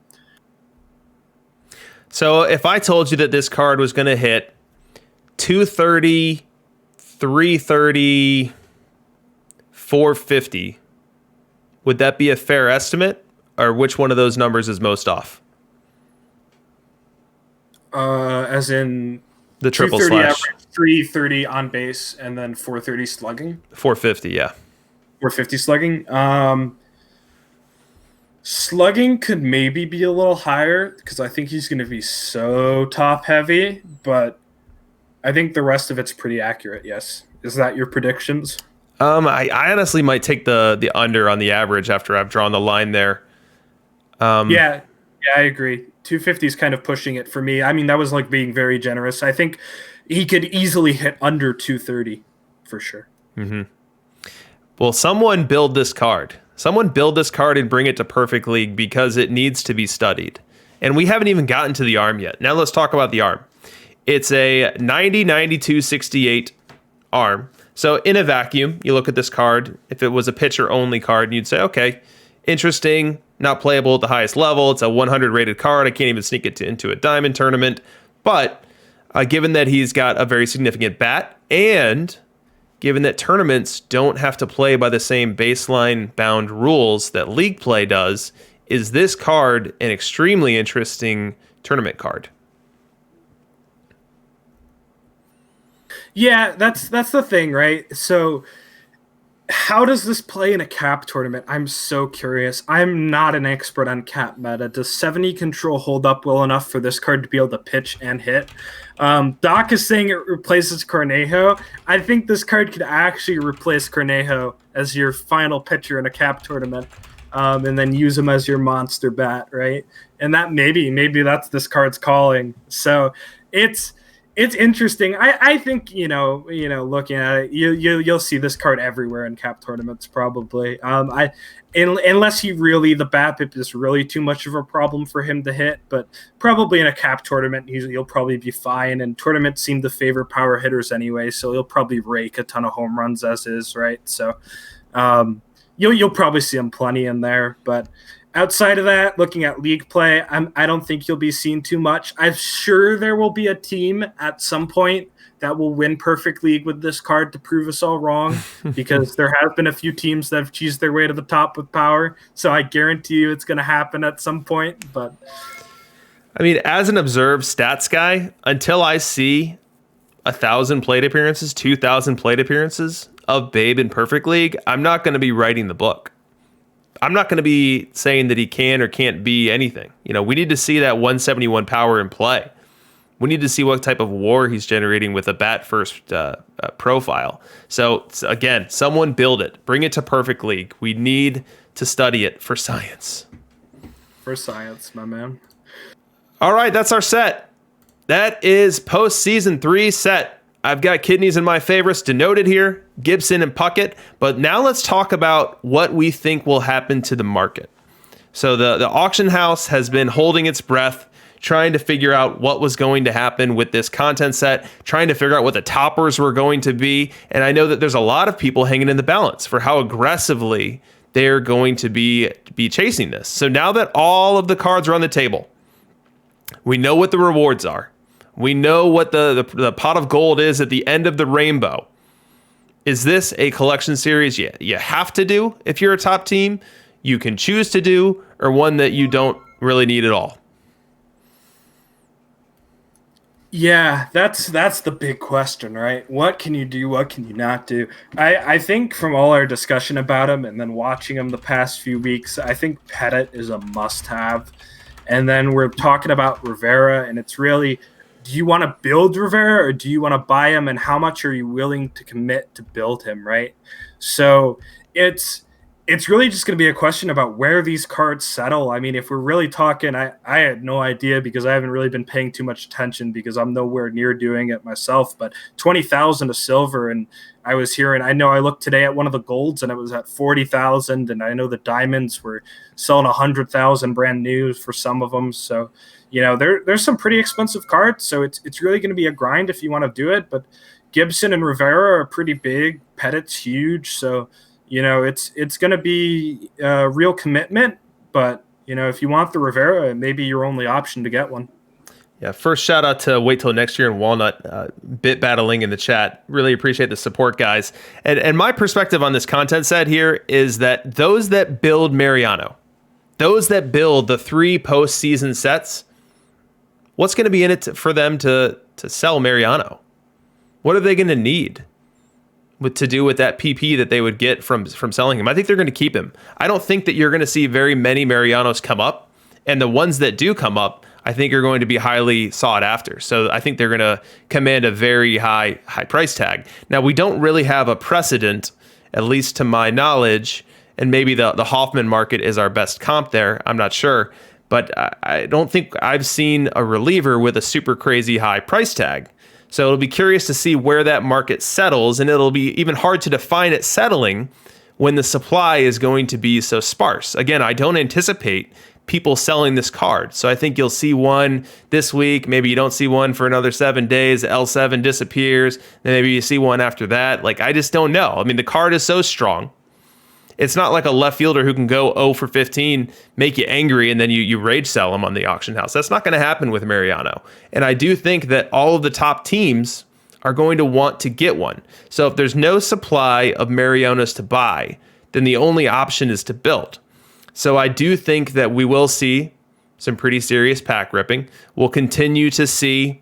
So if I told you that this card was going to hit 230, 330, 450, would that be a fair estimate? Or which one of those numbers is most off? As in the triple 230 slash. average, 330 on base, and then 430 slugging. 450, yeah. 450 slugging. Slugging could maybe be a little higher because I think he's going to be so top heavy, but I think the rest of it's pretty accurate. Yes. Is that your predictions? I honestly might take the under on the average after I've drawn the line there. Yeah, I agree. 250 is kind of pushing it for me. I mean, that was like being very generous. I think he could easily hit under 230 for sure. Mm-hmm. Well, someone build this card. Someone build this card and bring it to Perfect League because it needs to be studied. And we haven't even gotten to the arm yet. Now let's talk about the arm. It's a 90, 92, 68 arm. So in a vacuum, you look at this card. If it was a pitcher-only card, you'd say, okay, interesting, not playable at the highest level. It's a 100 rated card. I can't even sneak it into a diamond tournament. But given that he's got a very significant bat and given that tournaments don't have to play by the same baseline bound rules that league play does, is this card an extremely interesting tournament card? Yeah, that's the thing, right? So how does this play in a cap tournament? I'm so curious. I'm not an expert on cap meta. Does 70 control hold up well enough for this card to be able to pitch and hit? Doc is saying it replaces Cornejo. I think this card could actually replace Cornejo as your final pitcher in a cap tournament, and then use him as your monster bat, right? And that maybe that's this card's calling. So it's interesting. I think looking at it, you'll see this card everywhere in cap tournaments probably. Unless the BABIP is really too much of a problem for him to hit, but probably in a cap tournament he'll probably be fine. And tournaments seem to favor power hitters anyway, so he'll probably rake a ton of home runs as is, right? So you'll probably see him plenty in there, but. Outside of that, looking at league play, I don't think you'll be seen too much. I'm sure there will be a team at some point that will win Perfect League with this card to prove us all wrong, because there have been a few teams that have cheesed their way to the top with power. So I guarantee you it's going to happen at some point. But I mean, as an observed stats guy, until I see 1,000 plate appearances, 2,000 plate appearances of Babe in Perfect League, I'm not going to be writing the book. I'm not going to be saying that he can or can't be anything. We need to see that 171 power in play. We need to see what type of war he's generating with a bat first profile. So again, someone build it. Bring it to Perfect League. We need to study it for science. For science, my man. All right, that's our set. That is postseason 3 set. I've got kidneys in my favorites denoted here, Gibson and Puckett. But now let's talk about what we think will happen to the market. So the auction house has been holding its breath, trying to figure out what was going to happen with this content set, trying to figure out what the toppers were going to be. And I know that there's a lot of people hanging in the balance for how aggressively they're going to be chasing this. So now that all of the cards are on the table, we know what the rewards are. We know what the pot of gold is at the end of the rainbow. Is this a collection series you have to do if you're a top team, you can choose to do, or one that you don't really need at all? Yeah, that's the big question, right? What can you do? What can you not do? I think from all our discussion about him and then watching him the past few weeks, I think Pettit is a must-have. And then we're talking about Rivera, and it's really, do you want to build Rivera or do you want to buy him, and how much are you willing to commit to build him, right? So it's really just going to be a question about where these cards settle. I mean, if we're really talking, I had no idea because I haven't really been paying too much attention because I'm nowhere near doing it myself, but 20,000 a silver. And I was hearing, I know I looked today at one of the golds and it was at 40,000. And I know the diamonds were selling 100,000 brand new for some of them. So, there's some pretty expensive cards. So it's really going to be a grind if you want to do it. But Gibson and Rivera are pretty big. Pettit's huge. So, it's going to be a real commitment, but, if you want the Rivera, it may be your only option to get one. Yeah, first shout out to Wait Till Next Year and Walnut, bit battling in the chat. Really appreciate the support, guys. And my perspective on this content set here is that those that build Mariano, those that build the 3 postseason sets, what's going to be in it for them to sell Mariano? What are they going to need to do with that PP that they would get from selling him? I think they're going to keep him. I don't think that you're going to see very many Marianos come up, and the ones that do come up, I think are going to be highly sought after. So I think they're going to command a very high price tag. Now, we don't really have a precedent, at least to my knowledge, and maybe the Hoffman market is our best comp there. I'm not sure, but I don't think I've seen a reliever with a super crazy high price tag. So it'll be curious to see where that market settles, and it'll be even hard to define it settling when the supply is going to be so sparse. Again, I don't anticipate people selling this card. So I think you'll see one this week. Maybe you don't see one for another 7 days. L7 disappears. Then maybe you see one after that. I just don't know. I mean, the card is so strong. It's not like a left fielder who can go 0 for 15, make you angry, and then you rage sell him on the auction house. That's not going to happen with Mariano. And I do think that all of the top teams are going to want to get one. So if there's no supply of Marianos to buy, then the only option is to build. So I do think that we will see some pretty serious pack ripping. We'll continue to see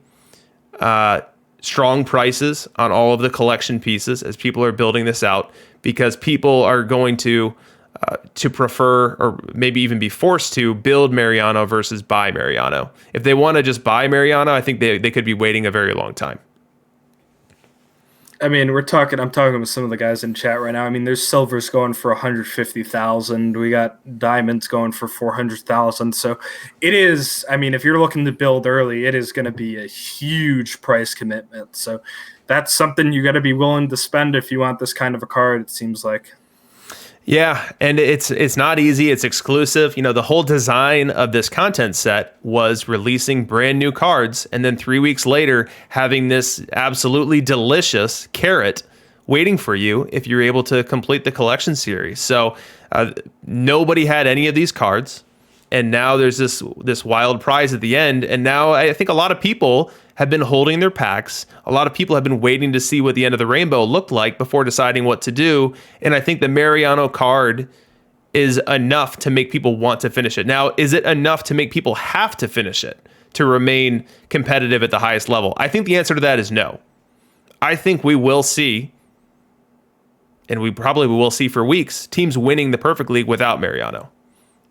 strong prices on all of the collection pieces as people are building this out, because people are going to prefer, or maybe even be forced to, build Mariano versus buy Mariano. If they want to just buy Mariano, I think they could be waiting a very long time. I mean, I'm talking with some of the guys in chat right now. I mean, there's silvers going for 150,000. We got diamonds going for 400,000. So it is, I mean, if you're looking to build early, it is going to be a huge price commitment. So that's something you got to be willing to spend if you want this kind of a card, it seems like. Yeah, and it's not easy. It's exclusive. The whole design of this content set was releasing brand new cards, and then 3 weeks later having this absolutely delicious carrot waiting for you if you're able to complete the collection series. So nobody had any of these cards, and now there's this wild prize at the end. And now I think a lot of people have been holding their packs. A lot of people have been waiting to see what the end of the rainbow looked like before deciding what to do. And I think the Mariano card is enough to make people want to finish it. Now, is it enough to make people have to finish it to remain competitive at the highest level? I think the answer to that is no. I think we will see, and we probably will see for weeks, teams winning the Perfect League without Mariano.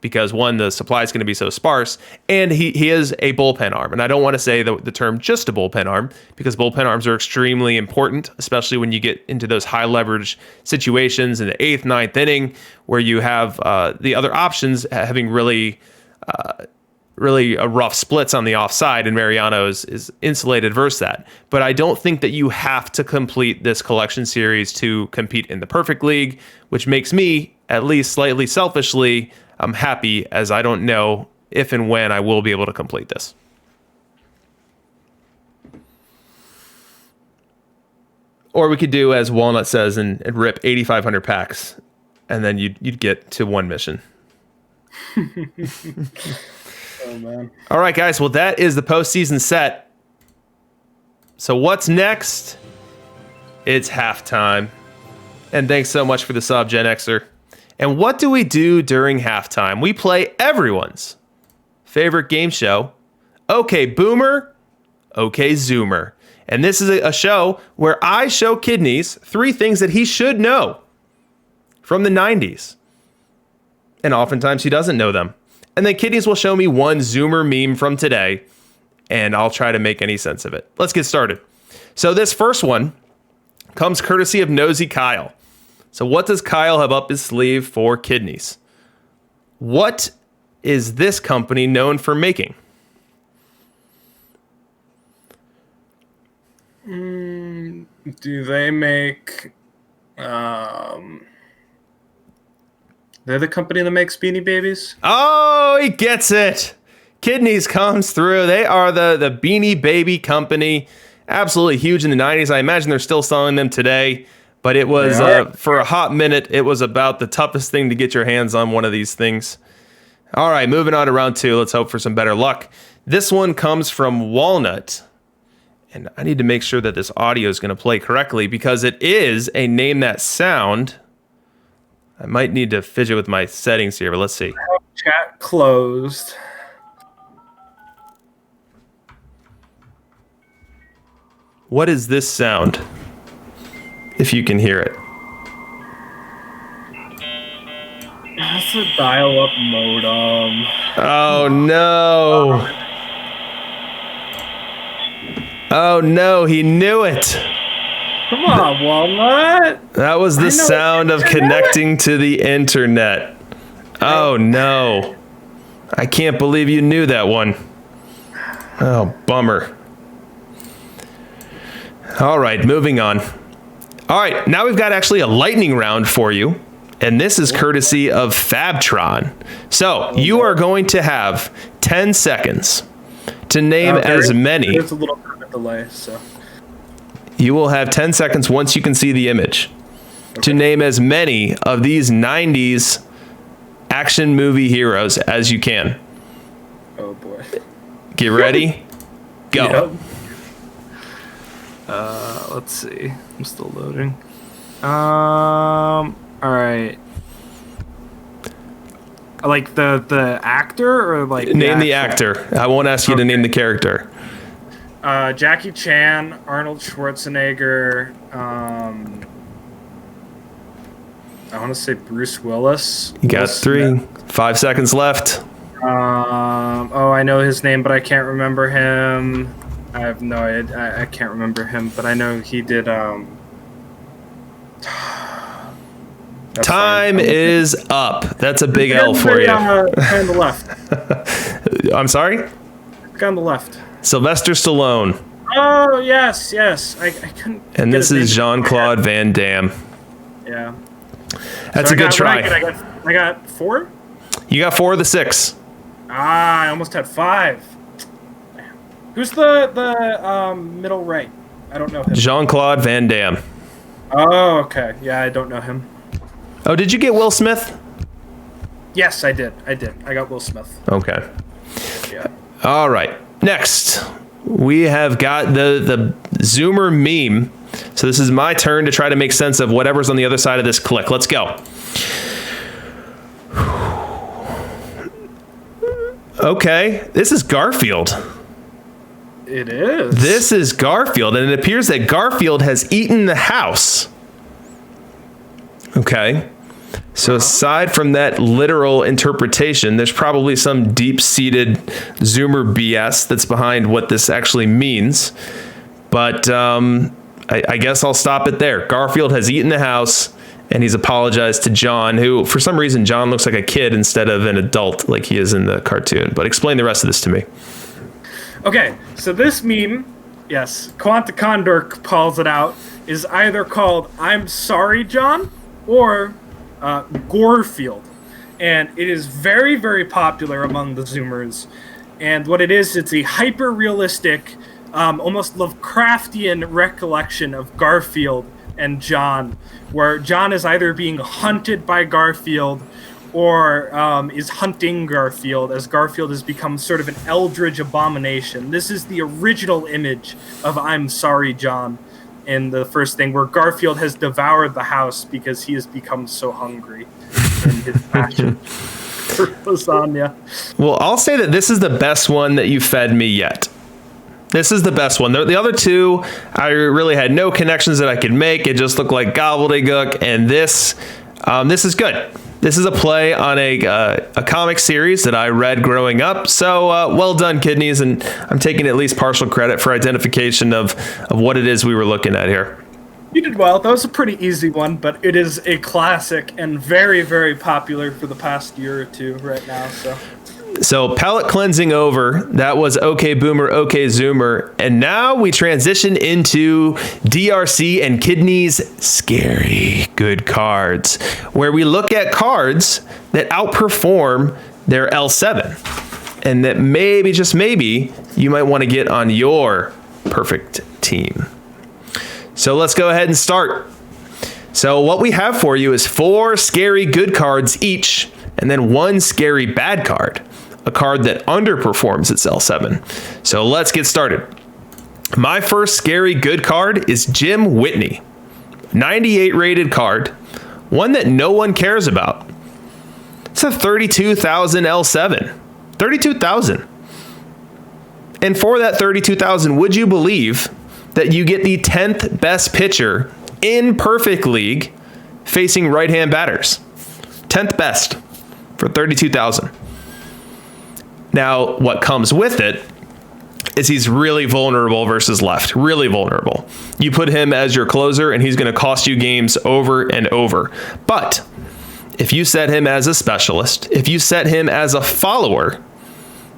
because one, the supply is going to be so sparse, and he is a bullpen arm. And I don't want to say the term just a bullpen arm, because bullpen arms are extremely important, especially when you get into those high leverage situations in the 8th, 9th inning, where you have the other options having really rough splits on the offside, and Mariano is insulated versus that. But I don't think that you have to complete this collection series to compete in the perfect league, which makes me, at least slightly selfishly, I'm happy, as I don't know if and when I will be able to complete this. Or we could do as Walnut says and rip 8,500 packs, and then you'd get to one mission. Oh, man. All right, guys. Well, that is the postseason set. So what's next? It's halftime. And thanks so much for the sub, Gen Xer. And what do we do during halftime? We play everyone's favorite game show, OK Boomer, OK Zoomer. And this is a show where I show Kidneys 3 things that he should know from the 90s. And oftentimes he doesn't know them. And then Kidneys will show me one Zoomer meme from today, and I'll try to make any sense of it. Let's get started. So this first one comes courtesy of Nosy Kyle. So what does Kyle have up his sleeve for Kidneys? What is this company known for making? Do they make... They're the company that makes Beanie Babies? Oh, he gets it. Kidneys comes through. They are the Beanie Baby company. Absolutely huge in the 90s. I imagine they're still selling them today. But it was, for a hot minute, it was about the toughest thing to get your hands on one of these things. All right, moving on to round 2. Let's hope for some better luck. This one comes from Walnut. And I need to make sure that this audio is going to play correctly, because it is a name that sound. I might need to fidget with my settings here, but let's see. Chat closed. What is this sound? If you can hear it. That's a dial-up modem. Oh, no. Oh, no, he knew it. Come on, Walnut. That was the sound of connecting to the internet. Oh, no. I can't believe you knew that one. Oh, bummer. All right, moving on. All right, now we've got actually a lightning round for you, and this is courtesy of Fabtron. So you are going to have 10 seconds to name as many. There's a little bit of a delay, so. You will have 10 seconds once you can see the image to name as many of these 90s action movie heroes as you can. Oh, boy. Get ready. Go. Yep. Let's see. I'm still loading. All right. Like the actor or like name the actor. I won't ask you to name the character. Jackie Chan, Arnold Schwarzenegger. I want to say Bruce Willis. You got 3. 5 seconds left. I know his name, but I can't remember him. I have no idea. I can't remember him, but I know he did. Time is up. That's a big L for you. Guy on the left. I'm sorry? Guy on the left. Sylvester Stallone. Oh, yes. I couldn't. And this is Jean-Claude Van Damme. Yeah. That's a good try. I got 4? You got 4 of the 6. I almost had 5. Who's the middle right? I don't know him. Jean-Claude Van Damme. Oh, okay. Yeah, I don't know him. Oh, did you get Will Smith? Yes, I did. I got Will Smith. Okay. Yeah. All right. Next, we have got the Zoomer meme. So this is my turn to try to make sense of whatever's on the other side of this click. Let's go. Okay, this is Garfield. It is. This is Garfield, and it appears that Garfield has eaten the house. Okay. So aside from that literal interpretation, there's probably some deep-seated Zoomer BS that's behind what this actually means. But I guess I'll stop it there. Garfield has eaten the house, and he's apologized to John, who, for some reason, John looks like a kid instead of an adult like he is in the cartoon. But explain the rest of this to me. Okay, so this meme, yes, Quanta Condor calls it out, is either called I'm Sorry, John, or Gorefield. And it is very, very popular among the Zoomers. And what it is, it's a hyper-realistic, almost Lovecraftian recollection of Garfield and John, where John is either being hunted by Garfield or is hunting Garfield, as Garfield has become sort of an eldritch abomination. This is the original image of I'm Sorry, John, in the first thing, where Garfield has devoured the house because he has become so hungry in his passion for lasagna. Well, I'll say that this is the best one that you fed me yet. This is the best one. The other two, I really had no connections that I could make. It just looked like gobbledygook, and this is good. This is a play on a comic series that I read growing up. So well done, Kidneys, and I'm taking at least partial credit for identification of what it is we were looking at here. You did well. That was a pretty easy one, but it is a classic and very, very popular for the past year or two right now. So palate cleansing over. That was OK Boomer, OK Zoomer. And now we transition into DRC and Kidneys Scary Good Cards, where we look at cards that outperform their L7 and that maybe, just maybe, you might want to get on your perfect team. So let's go ahead and start. So what we have for you is 4 scary good cards each, and then 1 scary bad card, a card that underperforms its L7. So let's get started. My first scary good card is Jim Whitney, 98 rated card, one that no one cares about. It's a 32,000 L7, 32,000. And for that 32,000, would you believe that you get the 10th best pitcher in Perfect League facing right-hand batters? 10th best for 32,000. Now, what comes with it is he's really vulnerable versus left. Really vulnerable. You put him as your closer, and he's going to cost you games over and over. But if you set him as a specialist, if you set him as a follower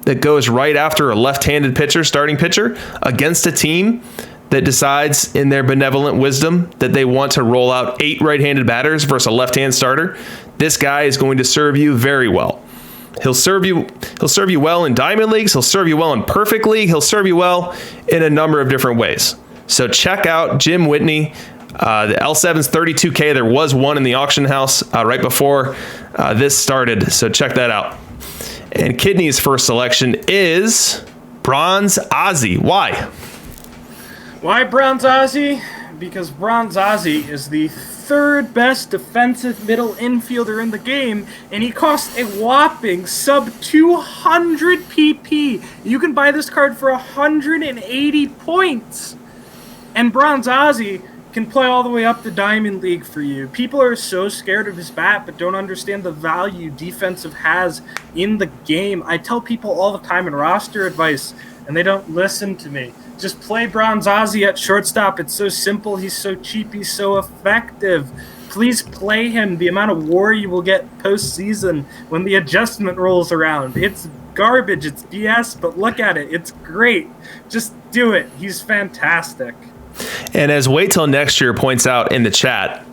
that goes right after a left-handed pitcher, starting pitcher, against a team that decides in their benevolent wisdom that they want to roll out 8 right-handed batters versus a left-hand starter, this guy is going to serve you very well. He'll serve you well in Diamond Leagues. He'll serve you well in Perfect League. He'll serve you well in a number of different ways. So check out Jim Whitney. The L7's 32K. There was one in the auction house right before this started. So check that out. And Kidney's first selection is Bronze Ozzy. Why? Why Bronze Ozzy? Because Bronze Ozzy is the 3rd best defensive middle infielder in the game, and he costs a whopping sub 200 PP. You can buy this card for 180 points. And Bronze Ozzy can play all the way up to Diamond League for you. People are so scared of his bat, but don't understand the value defensive has in the game. I tell people all the time in roster advice, and they don't listen to me. Just play Bronze Ozzy at shortstop. It's so simple. He's so cheap. He's so effective. Please play him. The amount of war you will get postseason when the adjustment rolls around. It's garbage. It's BS, but look at it. It's great. Just do it. He's fantastic. And as Wait Till Next Year points out in the chat,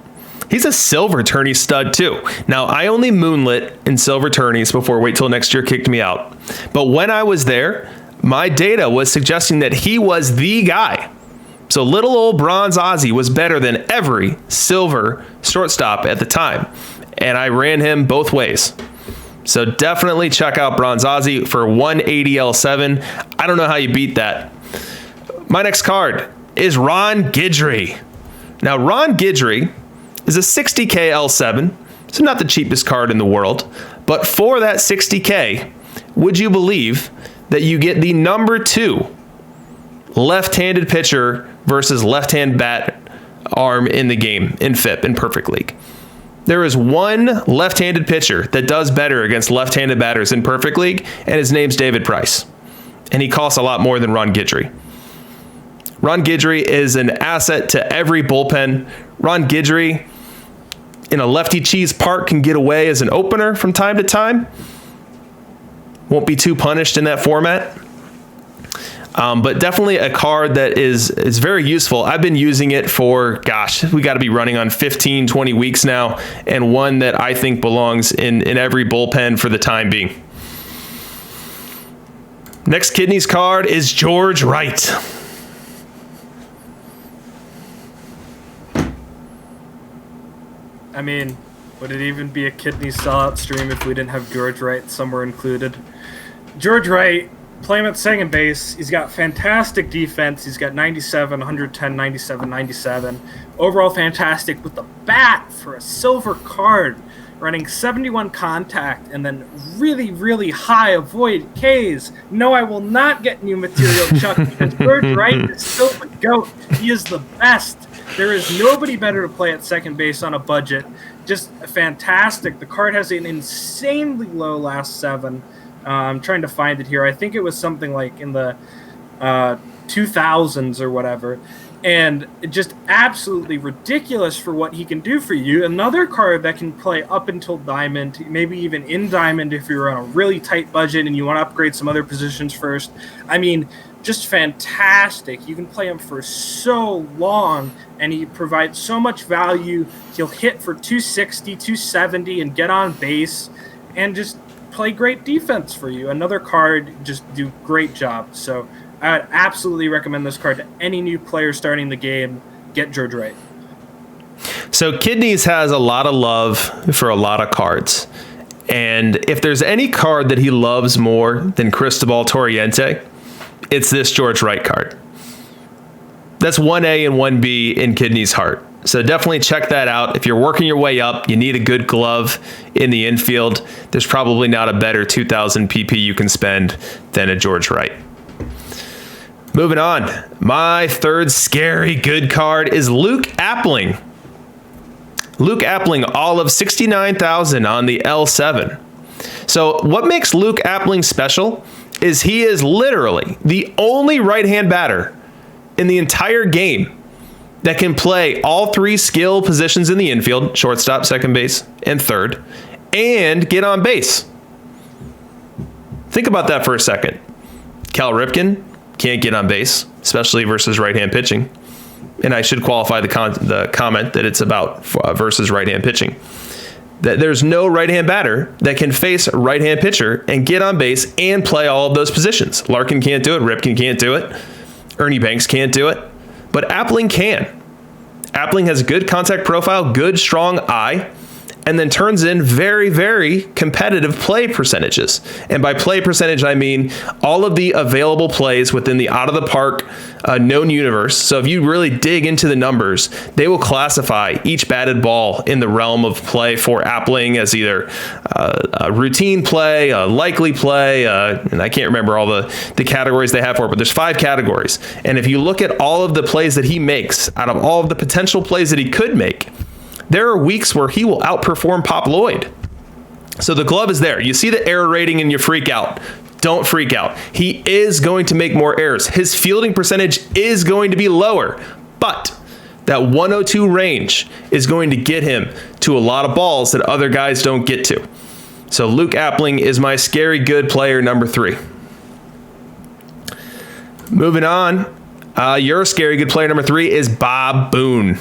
he's a silver tourney stud too. Now, I only moonlit in silver tourneys before Wait Till Next Year kicked me out. But when I was there, my data was suggesting that he was the guy. So little old Bronze Ozzy was better than every silver shortstop at the time. And I ran him both ways. So definitely check out Bronze Ozzy for 180 L7. I don't know how you beat that. My next card is Ron Guidry. Now, Ron Guidry is a 60K L7. So not the cheapest card in the world. But for that 60K, would you believe that you get the number 2 left-handed pitcher versus left-hand bat arm in the game in FIP, in Perfect League? There is one left-handed pitcher that does better against left-handed batters in Perfect League, and his name's David Price. And he costs a lot more than Ron Guidry. Ron Guidry is an asset to every bullpen. Ron Guidry in a lefty cheese park can get away as an opener from time to time. Won't be too punished in that format. But definitely a card that is very useful. I've been using it for, gosh, we got to be running on 15, 20 weeks now, and one that I think belongs in every bullpen for the time being. Next Kidneys card is George Wright. I mean, would it even be a Kidney sellout stream if we didn't have George Wright somewhere included? George Wright, play him at second base. He's got fantastic defense. He's got 97, 110, 97, 97. Overall fantastic with the bat for a silver card, running 71 contact and then really, really high avoid Ks. No, I will not get new material, Chuck, because George Wright is still the GOAT. He is the best. There is nobody better to play at second base on a budget. Just fantastic. The card has an insanely low last 7. I'm trying to find it here. I think it was something like in the 2000s or whatever. And just absolutely ridiculous for what he can do for you. Another card that can play up until Diamond, maybe even in Diamond if you're on a really tight budget and you want to upgrade some other positions first. I mean, just fantastic. You can play him for so long, and he provides so much value. He'll hit for 260, 270, and get on base, and just play great defense for you. Another card, just do great job. So I would absolutely recommend this card to any new player starting the game. Get George Wright. So Kidneys has a lot of love for a lot of cards. And if there's any card that he loves more than Cristobal Torriente, it's this George Wright card. That's 1A and 1B in Kidney's heart. So definitely check that out. If you're working your way up, you need a good glove in the infield, there's probably not a better 2,000 PP you can spend than a George Wright. Moving on, my third scary good card is Luke Appling. Luke Appling, all of 69,000 on the L7. So what makes Luke Appling special is he is literally the only right-hand batter in the entire game that can play all 3 skill positions in the infield, shortstop, second base, and third, and get on base. Think about that for a second. Cal Ripken can't get on base, especially versus right-hand pitching. And I should qualify the comment that it's about versus right-hand pitching. That there's no right-hand batter that can face a right-hand pitcher and get on base and play all of those positions. Larkin can't do it. Ripken can't do it. Ernie Banks can't do it. But Appling can. Appling has good contact profile, good strong eye, and then turns in very, very competitive play percentages. And by play percentage, I mean all of the available plays within the out of the park known universe. So if you really dig into the numbers, they will classify each batted ball in the realm of play for Appling as either a routine play, a likely play, and I can't remember all the categories they have for it, but there's 5 categories. And if you look at all of the plays that he makes out of all of the potential plays that he could make, there are weeks where he will outperform Pop Lloyd. So the glove is there. You see the error rating and you freak out. Don't freak out. He is going to make more errors. His fielding percentage is going to be lower, but that 102 range is going to get him to a lot of balls that other guys don't get to. So Luke Appling is my scary good player number 3. Moving on, your scary good player number 3 is Bob Boone.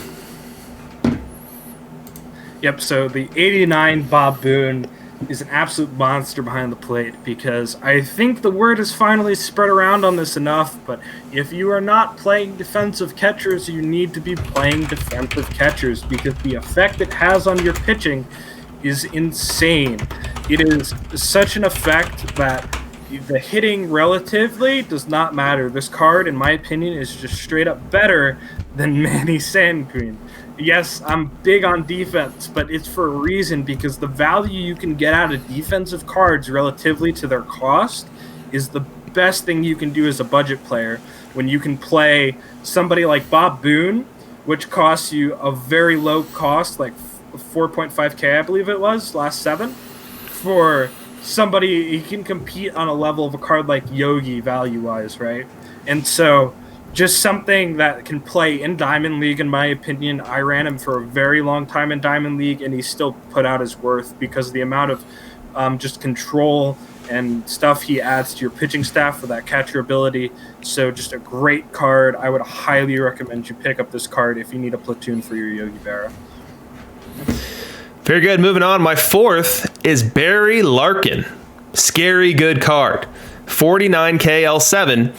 Yep, so the 89 Bob Boone is an absolute monster behind the plate because I think the word has finally spread around on this enough, but if you are not playing defensive catchers, you need to be playing defensive catchers because the effect it has on your pitching is insane. It is such an effect that the hitting relatively does not matter. This card, in my opinion, is just straight up better than Manny Sandgreen. Yes, I'm big on defense, but it's for a reason because the value you can get out of defensive cards relatively to their cost is the best thing you can do as a budget player when you can play somebody like Bob Boone, which costs you a very low cost, like 4.5K, I believe it was, last 7, for somebody. He can compete on a level of a card like Yogi value-wise, right? And so just something that can play in Diamond League, in my opinion. I ran him for a very long time in Diamond League, and he still put out his worth because of the amount of just control and stuff he adds to your pitching staff for that catcher ability. So just a great card. I would highly recommend you pick up this card if you need a platoon for your Yogi Berra. Very good. Moving on. My fourth is Barry Larkin. Scary good card. 49K L7.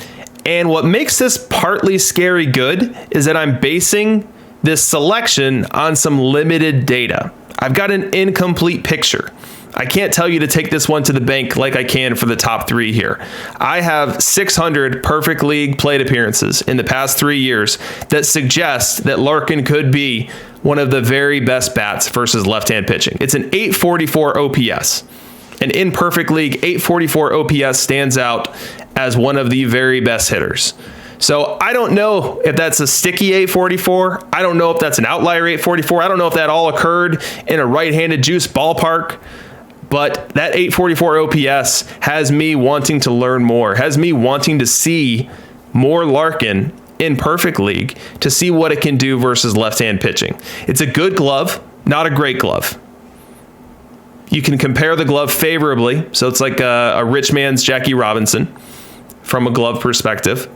And what makes this partly scary good is that I'm basing this selection on some limited data. I've got an incomplete picture. I can't tell you to take this one to the bank like I can for the top 3 here. I have 600 perfect league plate appearances in the past 3 years that suggest that Larkin could be one of the very best bats versus left-hand pitching. It's an 844 OPS. And in perfect league, 844 OPS stands out as one of the very best hitters. So I don't know if that's a sticky 844. I don't know if that's an outlier 844. I don't know if that all occurred in a right-handed juice ballpark. But that 844 OPS has me wanting to learn more, has me wanting to see more Larkin in perfect league to see what it can do versus left-hand pitching. It's a good glove, not a great glove. You can compare the glove favorably. So it's like a rich man's Jackie Robinson from a glove perspective.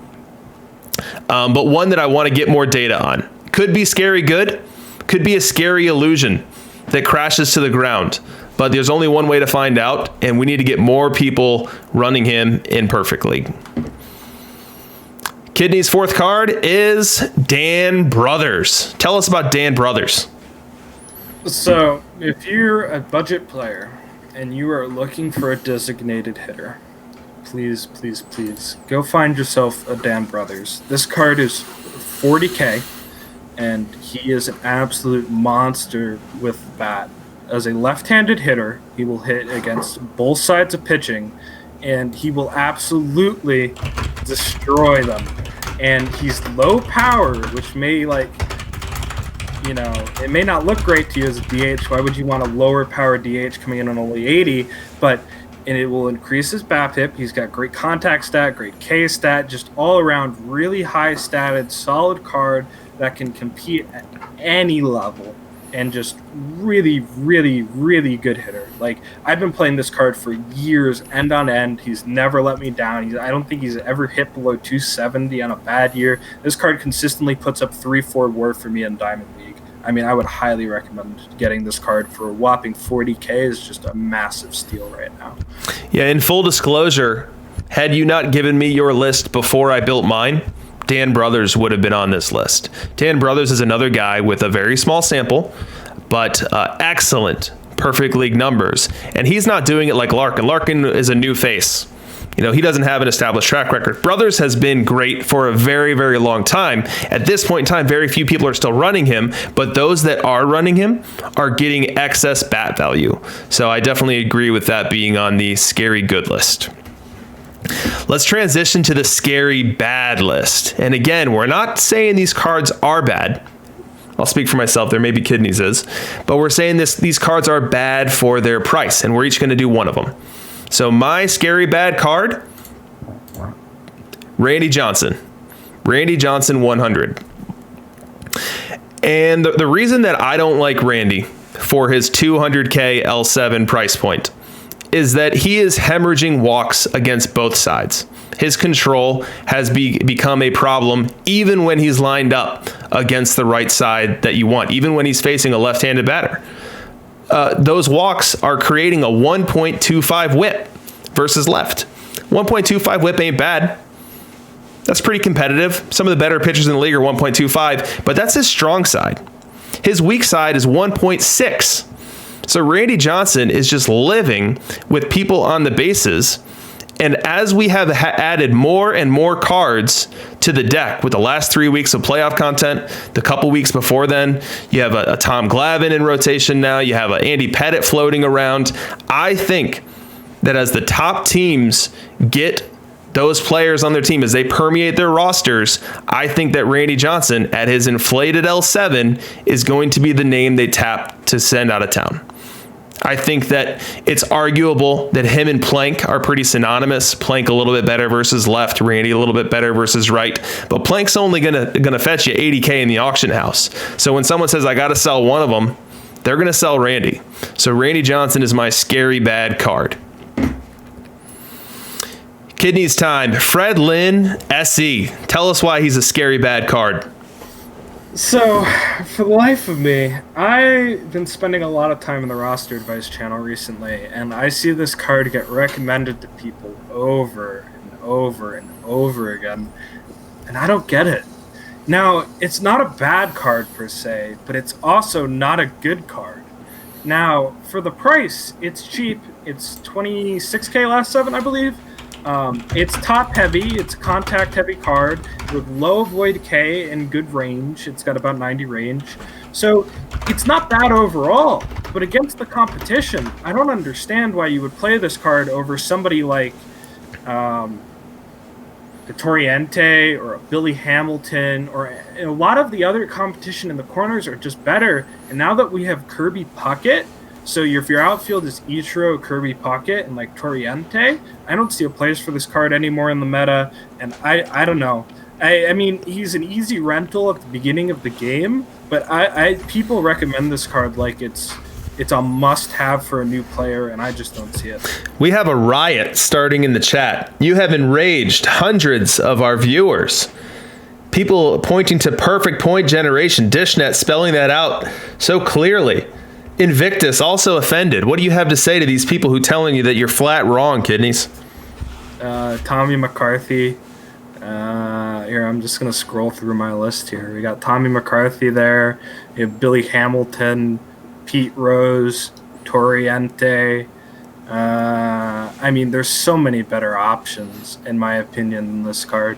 But one that I want to get more data on. Could be scary good, could be a scary illusion that crashes to the ground. But there's only one way to find out, and we need to get more people running him in perfect league. Kidney's fourth card is Dan Brothers. Tell us about Dan Brothers. So, if you're a budget player and you are looking for a designated hitter, please, please, please go find yourself a Dan Brothers. This card is 40K, and he is an absolute monster with the bat. As a left-handed hitter, he will hit against both sides of pitching, and he will absolutely destroy them. And he's low power, which may, it may not look great to you as a DH. Why would you want a lower power DH coming in on only 80? But it will increase his BABIP. He's got great contact stat, great K stat, just all around really high statted, solid card that can compete at any level. And just really, really, really good hitter. Like, I've been playing this card for years, end on end. He's never let me down. I don't think he's ever hit below 270 on a bad year. This card consistently puts up 3-4 WAR for me in Diamond League. I mean, I would highly recommend getting this card for a whopping 40K. Is just a massive steal right now. Yeah, in full disclosure, had you not given me your list before I built mine, Dan Brothers would have been on this list. Dan Brothers is another guy with a very small sample, but excellent perfect league numbers. And he's not doing it like Larkin. Larkin is a new face. He doesn't have an established track record. Brothers has been great for a very, very long time. At this point in time, very few people are still running him, but those that are running him are getting excess bat value. So I definitely agree with that being on the scary good list. Let's transition to the scary bad list. And again, we're not saying these cards are bad. I'll speak for myself. There maybe Kidneys is. But we're saying these cards are bad for their price, and we're each going to do one of them. So my scary bad card, Randy Johnson. Randy Johnson 100. And the reason that I don't like Randy for his 200K L7 price point is that he is hemorrhaging walks against both sides. His control has become a problem even when he's lined up against the right side that you want, even when he's facing a left-handed batter. Those walks are creating a 1.25 whip versus left. 1.25 whip ain't bad. That's pretty competitive. Some of the better pitchers in the league are 1.25, but that's his strong side. His weak side is 1.6. So Randy Johnson is just living with people on the bases. And as we have added more and more cards to the deck with the last 3 weeks of playoff content, the couple weeks before then, you have a Tom Glavine in rotation now. You have a Andy Pettitte floating around. I think that as the top teams get those players on their team, as they permeate their rosters, I think that Randy Johnson at his inflated L7 is going to be the name they tap to send out of town. I think that it's arguable that him and Plank are pretty synonymous. Plank a little bit better versus left, Randy a little bit better versus right. But Plank's only gonna fetch you $80K in the auction house. So when someone says I got to sell one of them, they're gonna sell Randy. So Randy Johnson is my scary bad card. Kidneys time. Fred Lynn, SE. Tell us why he's a scary bad card. So, for the life of me, I've been spending a lot of time in the roster advice channel recently, and I see this card get recommended to people over and over and over again, and I don't get it. Now, it's not a bad card per se, but it's also not a good card. Now, for the price, it's cheap. It's 26K last 7, I believe. It's top heavy. It's a contact heavy card with low void K and good range. It's got about 90 range. So it's not bad overall, but against the competition, I don't understand why you would play this card over somebody like a Toriente or a Billy Hamilton, or a lot of the other competition in the corners are just better. And now that we have Kirby Puckett, so if your outfield is Ichiro, Kirby Puckett, and like Toriente, I don't see a place for this card anymore in the meta. And I don't know. I mean, he's an easy rental at the beginning of the game, but people recommend this card like it's a must-have for a new player, and I just don't see it. We have a riot starting in the chat. You have enraged hundreds of our viewers. People pointing to perfect point generation, Dishnet spelling that out so clearly. Invictus also offended. What do you have to say to these people who telling you that you're flat wrong, Kidneys? Tommy McCarthy. Here, I'm just going to scroll through my list here. We got Tommy McCarthy there. We have Billy Hamilton, Pete Rose, Toriente. I mean, there's so many better options, in my opinion, than this card.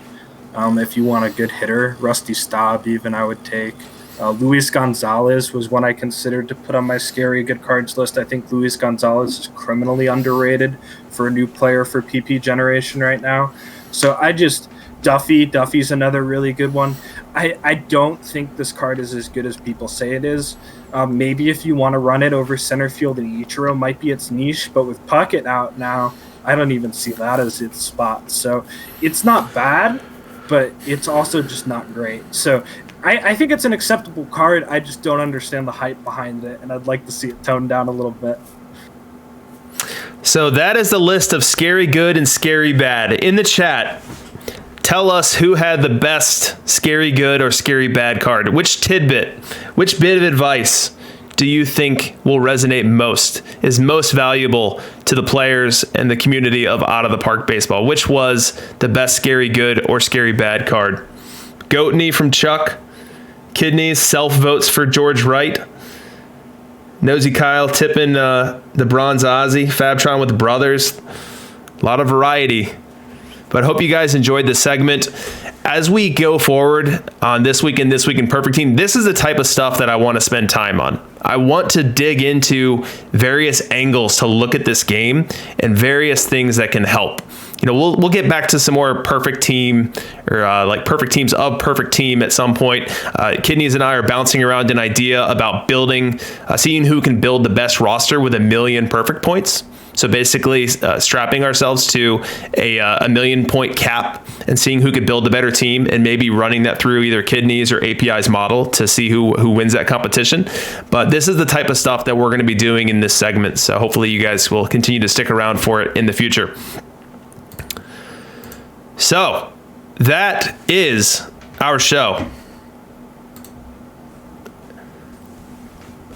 If you want a good hitter, Rusty Staub even I would take. Luis Gonzalez was one I considered to put on my scary good cards list. I think Luis Gonzalez is criminally underrated for a new player for PP generation right now. So Duffy's another really good one. I don't think this card is as good as people say it is. Maybe if you want to run it over center field and Ichiro might be its niche, but with Puckett out now, I don't even see that as its spot. So it's not bad, but it's also just not great. So I think it's an acceptable card. I just don't understand the hype behind it, and I'd like to see it toned down a little bit. So that is the list of scary good and scary bad. In the chat, tell us who had the best scary good or scary bad card. Which tidbit, which bit of advice do you think will resonate most, is most valuable to the players and the community of Out of the Park Baseball? Which was the best scary good or scary bad card? Goatney from Chuck. Kidneys, self-votes for George Wright. Nosy Kyle tipping the Bronze Ozzy. Fabtron with the brothers. A lot of variety. But I hope you guys enjoyed this segment. As we go forward on This Week in Perfect Team, this is the type of stuff that I want to spend time on. I want to dig into various angles to look at this game and various things that can help. You know, we'll get back to some more perfect team or like perfect teams of perfect team at some point. Kidneys and I are bouncing around an idea about building, seeing who can build the best roster with 1 million perfect points. So basically strapping ourselves to a 1 million point cap and seeing who could build a better team and maybe running that through either Kidneys or API's model to see who wins that competition. But this is the type of stuff that we're going to be doing in this segment. So hopefully you guys will continue to stick around for it in the future. So that is our show.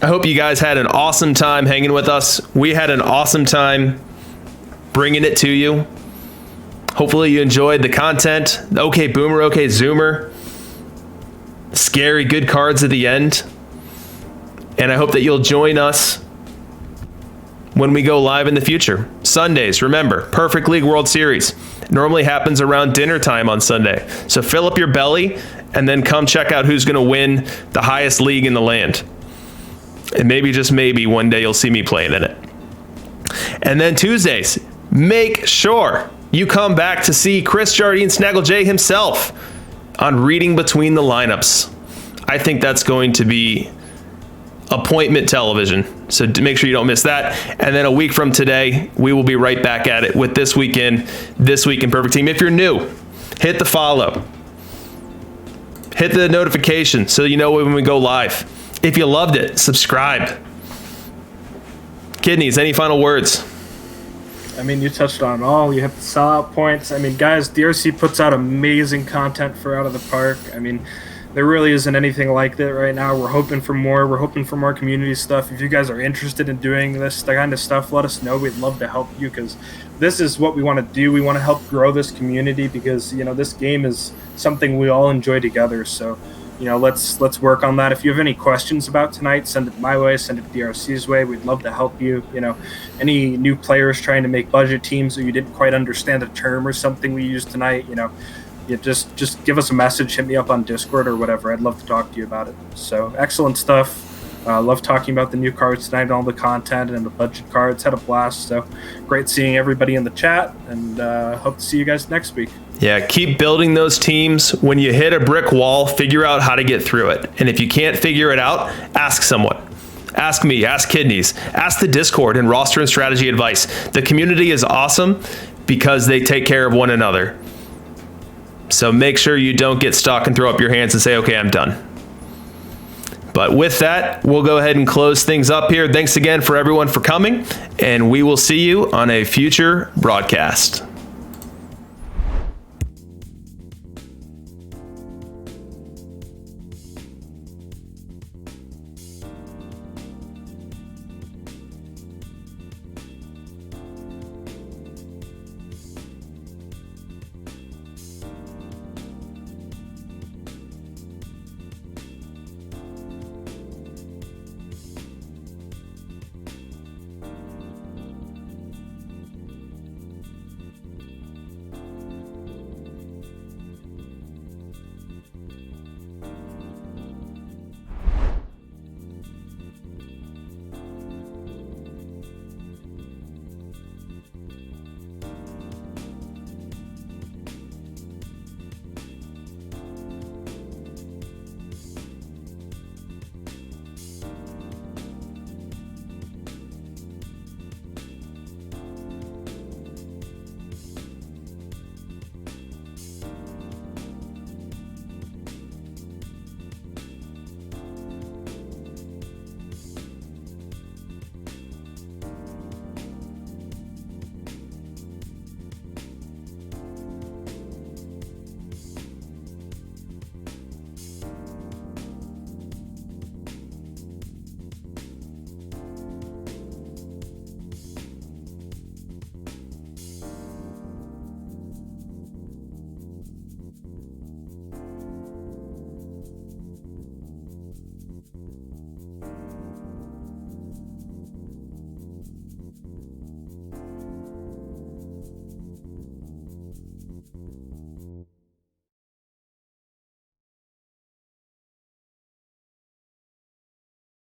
I hope you guys had an awesome time hanging with us. We had an awesome time bringing it to you. Hopefully you enjoyed the content. Okay Boomer, okay Zoomer. Scary good cards at the end. And I hope that you'll join us when we go live in the future. Sundays, remember, Perfect League World Series. Normally happens around dinner time on Sunday. So fill up your belly and then come check out who's going to win the highest league in the land. And maybe, just maybe, one day you'll see me playing in it. And then Tuesdays, make sure you come back to see Chris Jardine Snaggle J himself on Reading Between the Lineups. I think that's going to be appointment television. So make sure you don't miss that. And then a week from today, we will be right back at it with This Week in Perfect Team. If you're new, hit the follow. Hit the notification so you know when we go live. If you loved it, subscribe. Kidneys, any final words? I mean, you touched on it all. You hit the sellout points. I mean, guys, DRC puts out amazing content for Out of the Park. I mean, there really isn't anything like that right now. We're hoping for more. We're hoping for more community stuff. If you guys are interested in doing this kind of stuff, let us know. We'd love to help you because this is what we want to do. We want to help grow this community because, you know, this game is something we all enjoy together. So, you know, let's work on that. If you have any questions about tonight, send it my way, send it DRC's way. We'd love to help you. You know, any new players trying to make budget teams or you didn't quite understand a term or something we used tonight, you know, you just give us a message, hit me up on Discord or whatever. I'd love to talk to you about it. So excellent stuff. Love talking about the new cards tonight and all the content and the budget cards. Had a blast. So great seeing everybody in the chat and hope to see you guys next week. Yeah, keep building those teams. When you hit a brick wall, figure out how to get through it. And if you can't figure it out, ask someone. Ask me, ask Kidneys, ask the Discord and roster and strategy advice. The community is awesome because they take care of one another. So make sure you don't get stuck and throw up your hands and say, okay, I'm done. But with that, we'll go ahead and close things up here. Thanks again for everyone for coming, and we will see you on a future broadcast.